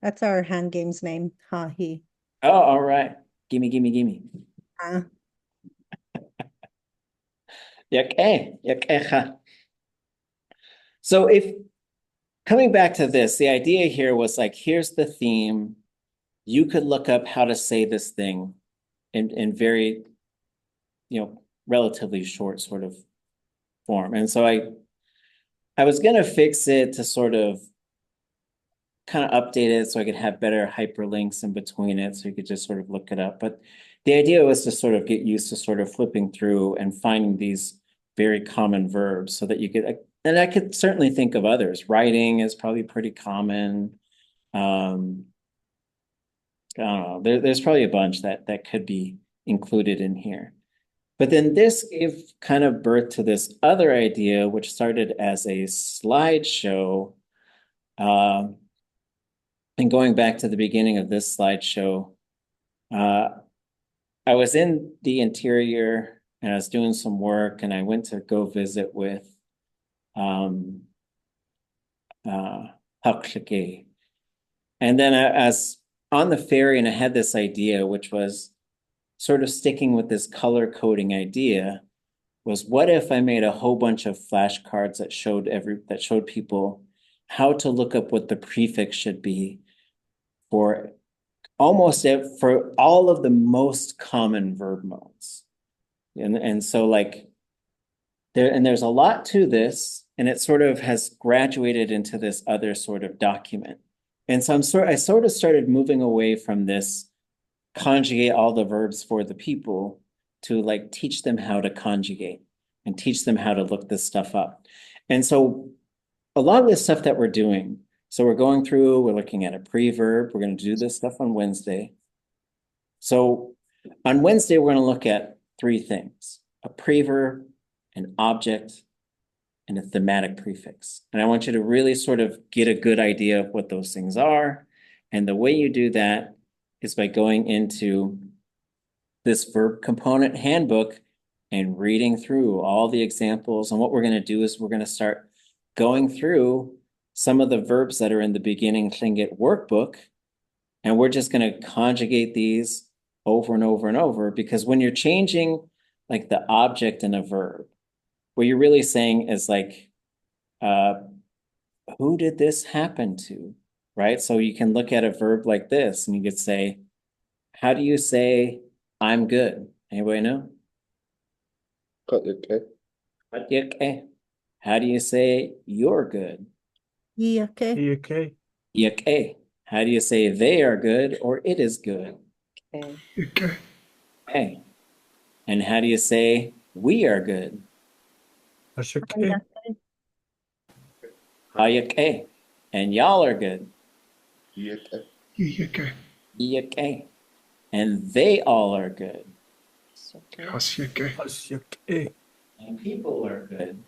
That's our hand game's name, hahi. Oh, all right. Gimme. So if coming back to this, the idea here was like, here's the theme. You could look up how to say this thing in very, relatively short sort of form. And so I was going to fix it to sort of kind of update it so I could have better hyperlinks in between it so you could just sort of look it up. But the idea was to sort of get used to sort of flipping through and finding these very common verbs so that you could, and I could certainly think of others. Writing is probably pretty common. I don't know. There's probably a bunch that could be included in here. But then this gave kind of birth to this other idea, which started as a slideshow. And going back to the beginning of this slideshow, I was in the interior and I was doing some work, and I went to go visit with Huckshake. And then I was on the ferry and I had this idea, which was sort of sticking with this color coding idea, was what if I made a whole bunch of flashcards that showed people how to look up what the prefix should be for all of the most common verb modes. And so like there's a lot to this, and it sort of has graduated into this other sort of document. And so I sort of started moving away from this conjugate all the verbs for the people to like teach them how to conjugate and teach them how to look this stuff up. And so a lot of this stuff that we're doing, so we're going through, we're looking at a preverb, we're going to do this stuff on Wednesday. So on Wednesday, we're going to look at three things: a preverb, an object, and a thematic prefix. And I want you to really sort of get a good idea of what those things are. And the way you do that is by going into this verb component handbook and reading through all the examples. And what we're going to do is we're going to start going through some of the verbs that are in the beginning Lingít workbook. And we're just going to conjugate these over and over and over, because when you're changing like the object in a verb, what you're really saying is like, who did this happen to, right? So you can look at a verb like this and you could say, how do you say I'm good? Anybody know? Okay. How do you say you're good? Okay. Okay. How do you say they are good or it is good? Okay. And how do you say we are good? Okay. And y'all are good. Okay. And they all are good. And people are good.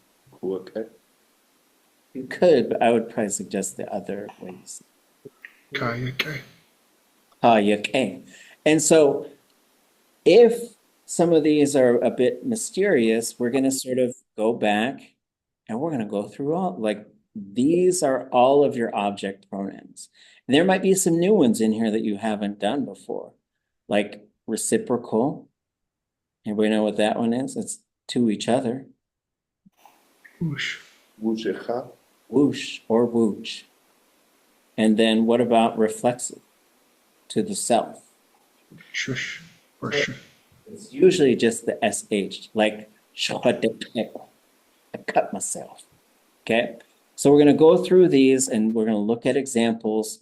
You could, but I would probably suggest the other ways. Okay. And so if some of these are a bit mysterious, we're going to sort of go back and we're going to go through all, like, these are all of your object pronouns. And there might be some new ones in here that you haven't done before, like reciprocal. Anybody know what that one is? It's to each other. Whoosh or whoosh. And then what about reflexive? To the self. Shush or shush. It's usually just the SH, like I cut myself. Okay. So we're going to go through these and we're going to look at examples.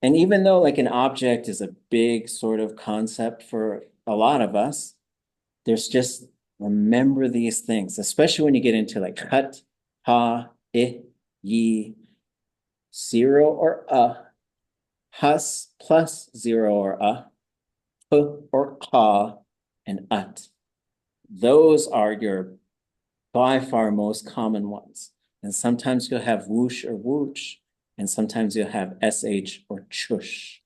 And even though like an object is a big sort of concept for a lot of us, there's just remember these things, especially when you get into like cut, ha, ye, zero or hus plus zero or or ka, and at. Those are your by far most common ones. And sometimes you'll have whoosh or whoosh, and sometimes you'll have sh or chush.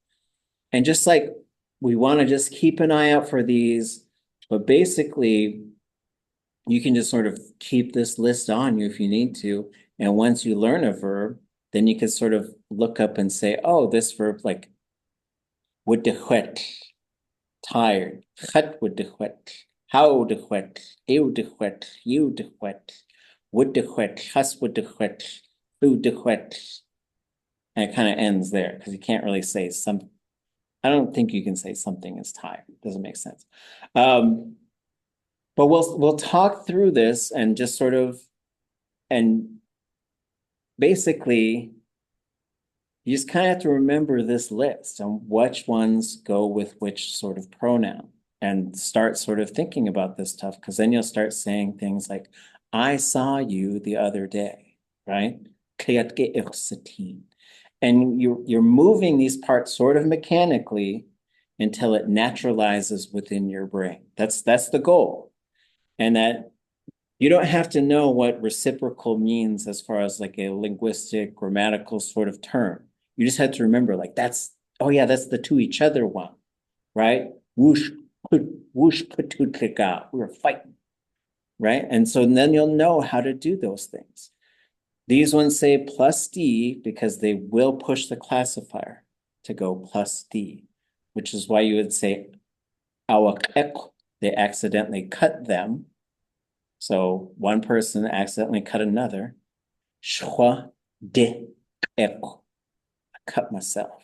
And just like we want to just keep an eye out for these, but basically you can just sort of keep this list on you if you need to. And once you learn a verb, then you can sort of look up and say, oh, this verb like would de tired, chet would de how de ew de you de would de hus would de who de and it kind of ends there because you can't really say some. I don't think you can say something is tired. It doesn't make sense. But we'll talk through this and just sort of, and basically you just kind of have to remember this list and which ones go with which sort of pronoun, and start sort of thinking about this stuff, because then you'll start saying things like, I saw you the other day, right? And you're moving these parts sort of mechanically until it naturalizes within your brain. That's the goal. And that you don't have to know what reciprocal means as far as like a linguistic, grammatical sort of term. You just have to remember, like, that's the to each other one, right? Whoosh, patutliga, we were fighting, right? And so then you'll know how to do those things. These ones say plus D because they will push the classifier to go plus D, which is why you would say awak, they accidentally cut them. So one person accidentally cut another. Shwa de eko. I cut myself.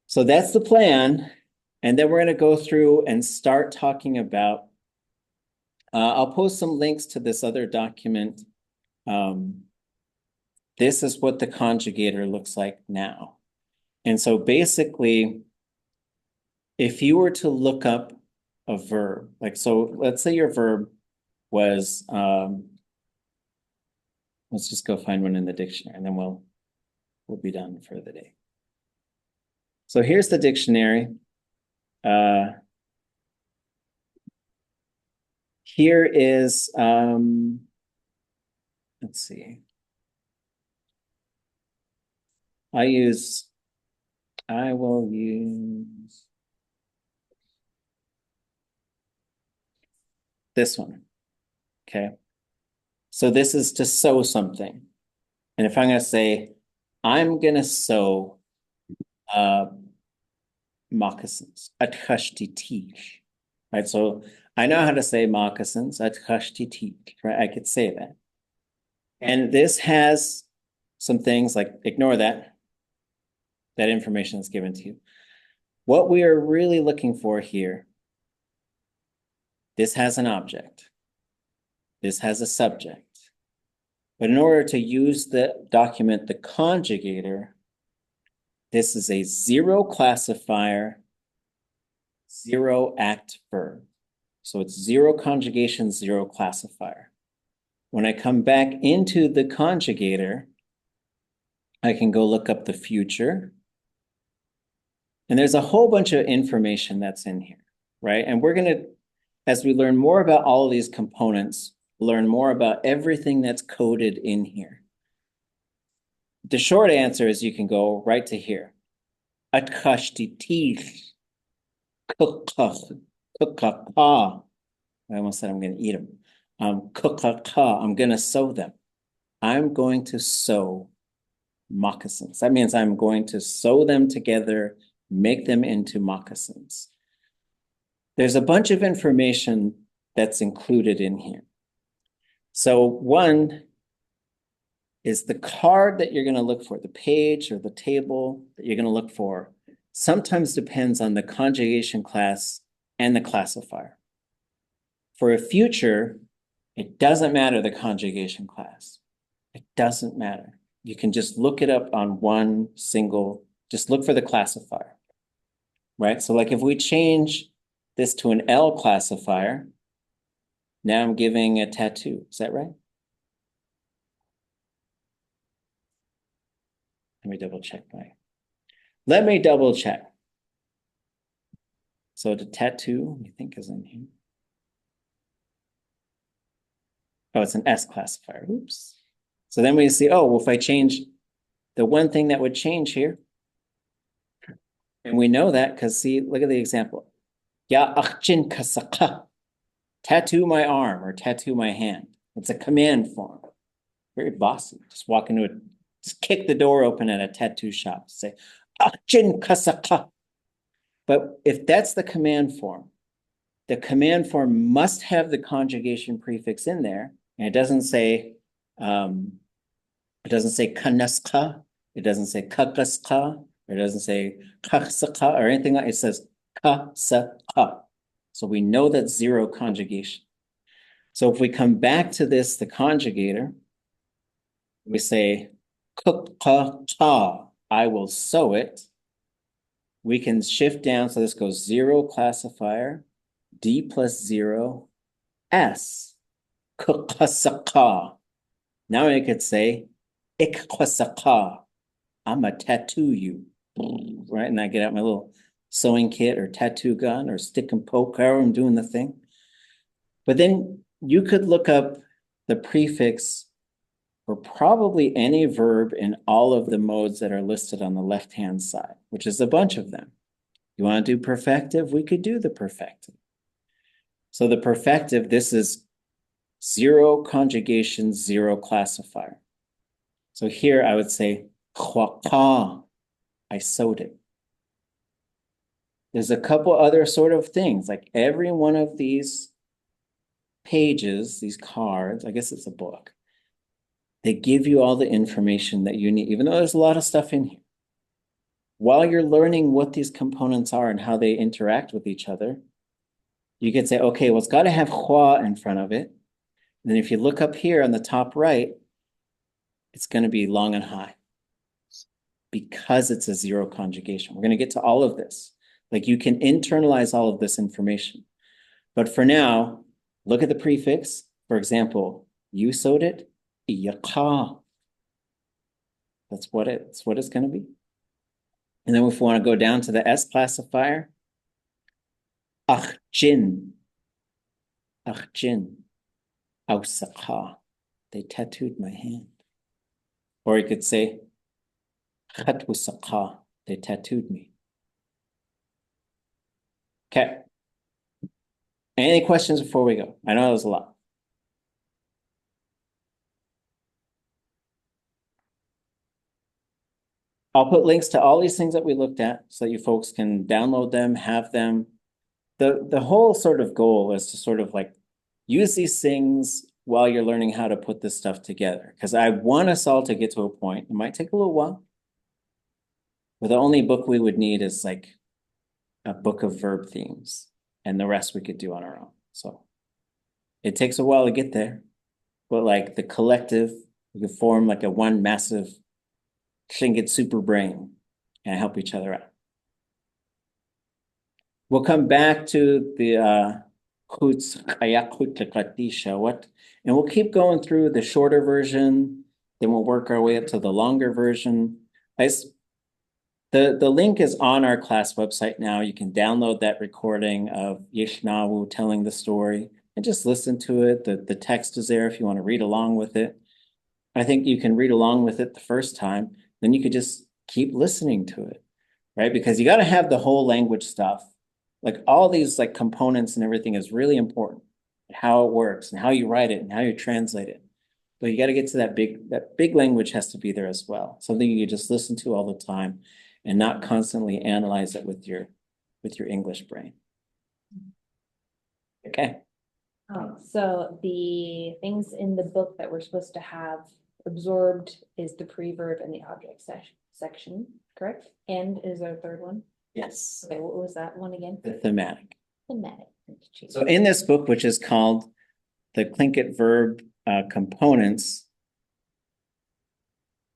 So that's the plan. And then we're going to go through and start talking about, I'll post some links to this other document. This is what the conjugator looks like now. And so basically, if you were to look up a verb, like, so let's say your verb was, let's just go find one in the dictionary and then we'll be done for the day. So here's the dictionary. Here is, let's see. I will use this one, okay? So this is to sew something. And if I'm gonna say, I'm gonna sew moccasins, ʼaduwóosʼ, right? So I know how to say moccasins, ʼaduwóosʼ, right? I could say that. And this has some things like, ignore that. That information is given to you. What we are really looking for here, this has an object. This has a subject. But in order to use the document, the conjugator, this is a zero classifier, zero act verb. So it's zero conjugation, zero classifier. When I come back into the conjugator, I can go look up the future. And there's a whole bunch of information that's in here, right? And we're gonna, as we learn more about all of these components, learn more about everything that's coded in here. The short answer is you can go right to here. ʼaduwóosʼ, I almost said I'm gonna eat them. I'm gonna sew them. I'm going to sew moccasins. That means I'm going to sew them together, make them into moccasins. There's a bunch of information that's included in here. So one is the card that you're going to look for, the page or the table that you're going to look for, sometimes depends on the conjugation class and the classifier. For a future, it doesn't matter the conjugation class. It doesn't matter. You can just look it up on one single, just look for the classifier, right? So like if we change this to an L classifier, now I'm giving a tattoo. Is that right? Let me double check. So the tattoo, I think, is in here. Oh, it's an S classifier. Oops. So then we see, oh, well, if I change the one thing that would change here, and we know that because see, look at the example. Ya akchin kasaka. Tattoo my arm or tattoo my hand. It's a command form. Very bossy. Just walk into it, just kick the door open at a tattoo shop. Say, akchin kasaka. But if that's the command form must have the conjugation prefix in there, and it doesn't say kanaska, it doesn't say kakaska, or it doesn't say kaksaka or anything like it. It says kasaka. So we know that's zero conjugation. So if we come back to this, the conjugator, we say kukaka, I will sew it. We can shift down, so this goes zero classifier, D plus zero, S, kukasaka. Now I could say, ikkwasaka, I'm a tattoo you, right? And I get out my little sewing kit or tattoo gun or stick and poke, however I'm doing the thing. But then you could look up the prefix for probably any verb in all of the modes that are listed on the left-hand side, which is a bunch of them. You want to do perfective? We could do the perfective. So the perfective, this is zero conjugation, zero classifier. So here I would say, kwaka, I sewed it. There's a couple other sort of things, like every one of these pages, these cards, I guess it's a book, they give you all the information that you need, even though there's a lot of stuff in here. while you're learning what these components are and how they interact with each other, you could say, okay, well, it's got to have hua in front of it. And then if you look up here on the top right, it's going to be long and high because it's a zero conjugation. We're going to get to all of this. Like you can internalize all of this information. But for now, look at the prefix. For example, you sewed it, yaqa. That's what it's going to be. And then if we want to go down to the S classifier, akhjin, awsaqa. They tattooed my hand. Or you could say, khatwasaqa. They tattooed me. Okay. Any questions before we go? I know that was a lot. I'll put links to all these things that we looked at so that you folks can download them, have them. The whole sort of goal is to sort of like use these things while you're learning how to put this stuff together. Because I want us all to get to a point, it might take a little while, but the only book we would need is like a book of verb themes, and the rest we could do on our own. So it takes a while to get there, but like the collective, we could form like a one massive Lingít super brain and help each other out. We'll come back to the and we'll keep going through the shorter version, then we'll work our way up to the longer version. The link is on our class website now. You can download that recording of Yeshnawu telling the story and just listen to it. The text is there if you want to read along with it. I think you can read along with it the first time, then you could just keep listening to it, right? Because you got to have the whole language stuff. Like all these like components and everything is really important. How it works and how you write it and how you translate it. But you got to get to that big language has to be there as well. Something you just listen to all the time and not constantly analyze it with your English brain. Okay. So the things in the book that we're supposed to have absorbed is the preverb and the object section, correct? And is there a third one? Yes. Okay, what was that one again? The thematic. Thematic. So in this book, which is called the Lingít verb components,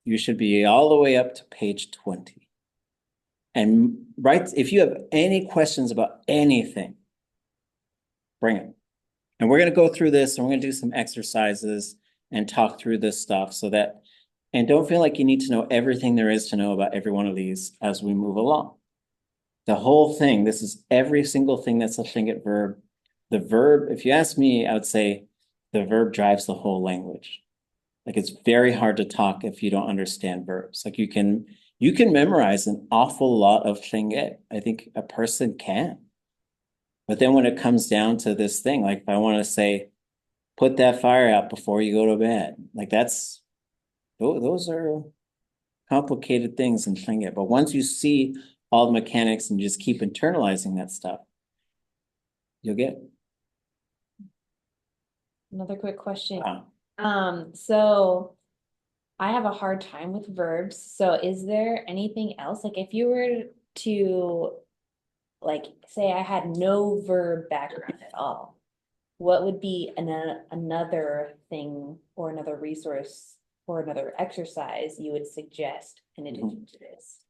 you should be all the way up to page 20. And if you have any questions about anything, bring it. And we're going to go through this and we're going to do some exercises and talk through this stuff and don't feel like you need to know everything there is to know about every one of these as we move along. The whole thing, this is every single thing that's a Lingít verb. The verb, if you ask me, I would say the verb drives the whole language. Like it's very hard to talk if you don't understand verbs. Like you can memorize an awful lot of Lingít. I think a person can. But then when it comes down to this thing, like if I want to say, put that fire out before you go to bed, like those are complicated things in Lingít. But once you see all the mechanics and you just keep internalizing that stuff, you'll get it. Another quick question. So I have a hard time with verbs. So is there anything else? Like if you were to like say I had no verb background at all, what would be another thing or another resource or another exercise you would suggest in addition to this?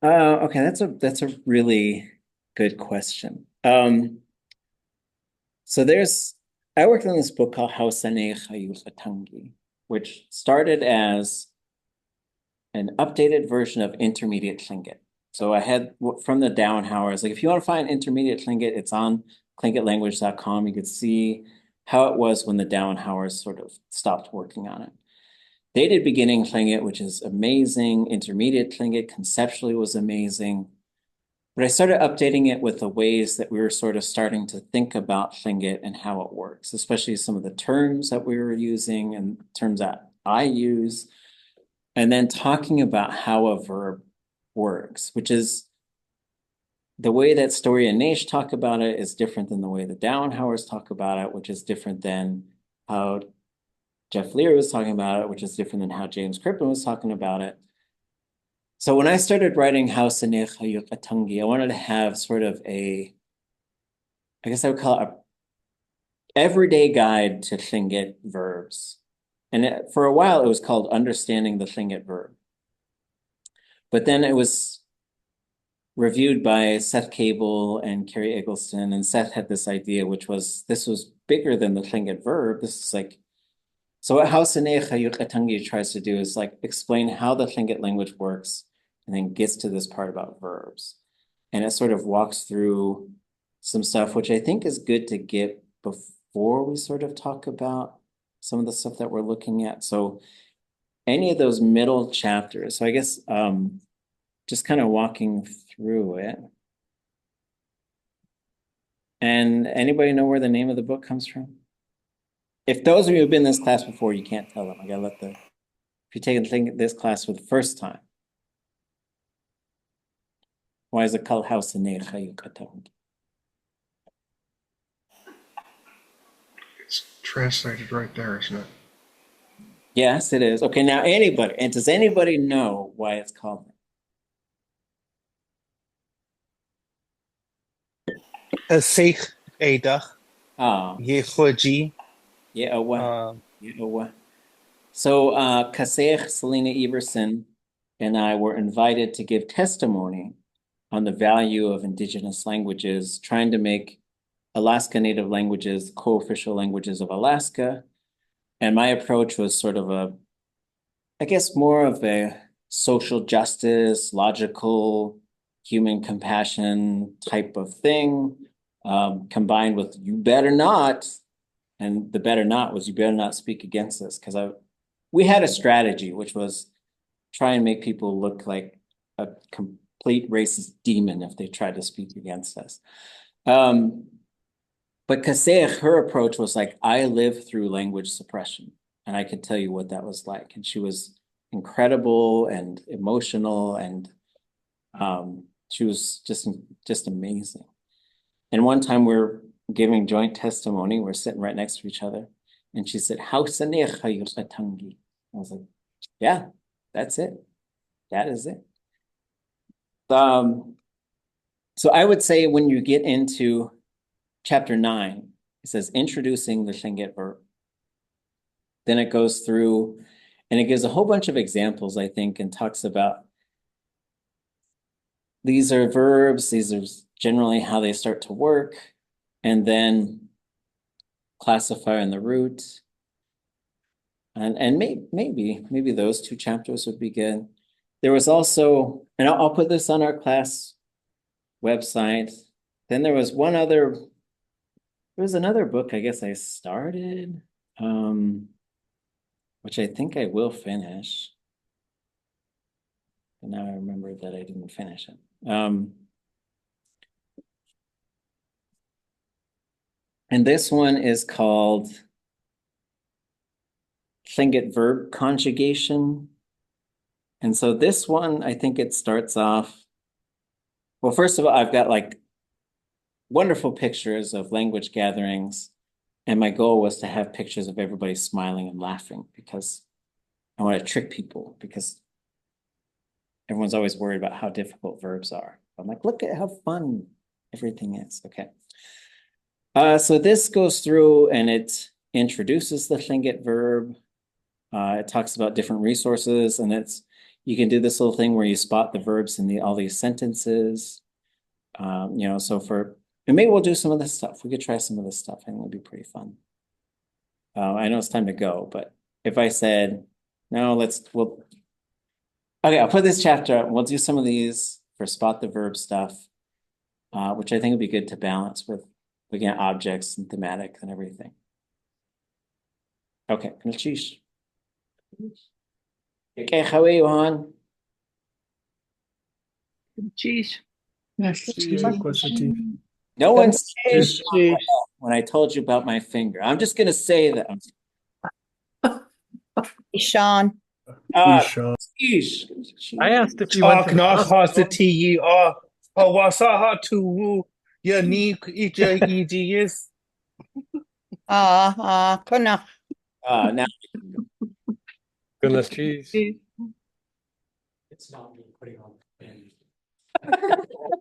Okay, that's a really good question. So I worked on this book called Wsineix ʼatángi, which started as an updated version of intermediate Lingít. So I had from the Downhowers, like if you want to find intermediate Lingít, it's on lingitlanguage.com. You could see how it was when the Downhowers sort of stopped working on it. They did beginning Lingít, which is amazing. Intermediate Lingít conceptually was amazing. But I started updating it with the ways that we were sort of starting to think about Lingít and how it works, especially some of the terms that we were using and terms that I use, and then talking about how a verb works, which is the way that Story and Naish talk about it is different than the way the Downhowers talk about it, which is different than how Jeff Lear was talking about it, which is different than how James Crippen was talking about it. So when I started writing Wsineix ʼatángi, I wanted to have sort of a, I guess I would call it a everyday guide to Lingít verbs. And for a while, it was called Understanding the Lingít Verb. But then it was reviewed by Seth Cable and Carrie Eggleston, and Seth had this idea, which was, this was bigger than the Lingít verb. This is like, so what Wsineix ʼatángi tries to do is like explain how the Lingít language works, and then gets to this part about verbs. And it sort of walks through some stuff, which I think is good to get before we sort of talk about some of the stuff that we're looking at. So any of those middle chapters, so I guess just kind of walking through it. And anybody know where the name of the book comes from? If those of you who've been in this class before, you can't tell them. I gotta let the, if you take this class for the first time, why is it called Wsineix ʼatángi? It's translated right there, isn't it? Yes, it is. Okay, now anybody, and does anybody know why it's called that? Seich Eidach. Yehoji. Yeah. So Kasech Selena Everson and I were invited to give testimony on the value of indigenous languages, trying to make Alaska Native languages co-official languages of Alaska. And my approach was sort of a, I guess, more of a social justice, logical, human compassion type of thing, combined with you better not. And the better not was you better not speak against us, because we had a strategy, which was try and make people look like a complete racist demon if they tried to speak against us. But Kasech, her approach was like, I lived through language suppression, and I could tell you what that was like. And she was incredible and emotional, and she was just amazing. And one time we're giving joint testimony, we're sitting right next to each other, and she said, Wsineix ʼatángi. I was like, yeah, that's it. That is it. So I would say when you get into chapter 9, it says introducing the Lingít verb. Then it goes through and it gives a whole bunch of examples, I think, and talks about these are verbs, these are generally how they start to work, and then classifier in the root. And maybe those two chapters would be good. There was also, and I'll put this on our class website. Then there was there was another book I guess I started, which I think I will finish. And now I remember that I didn't finish it. And this one is called Lingít verb conjugation. And so this one, I think it starts off, well, first of all, I've got like wonderful pictures of language gatherings. And my goal was to have pictures of everybody smiling and laughing, because I want to trick people, because everyone's always worried about how difficult verbs are. I'm like, look at how fun everything is. Okay. So this goes through and it introduces the Lingít verb. It talks about different resources, and you can do this little thing where you spot the verbs in all these sentences. So maybe we'll do some of this stuff. We could try some of this stuff. I think it'll be pretty fun. I know it's time to go, but if I said, no, okay, I'll put this chapter up. We'll do some of these for spot the verb stuff, which I think would be good to balance with looking at objects and thematic and everything. Okay, sheesh. Okay, how are you, Han? Cheese. No one says when I told you about my finger. I'm just gonna say that. Sean. Sheesh. I asked if you went to the hospital. Now. Goodness, cheese. it's not me putting on the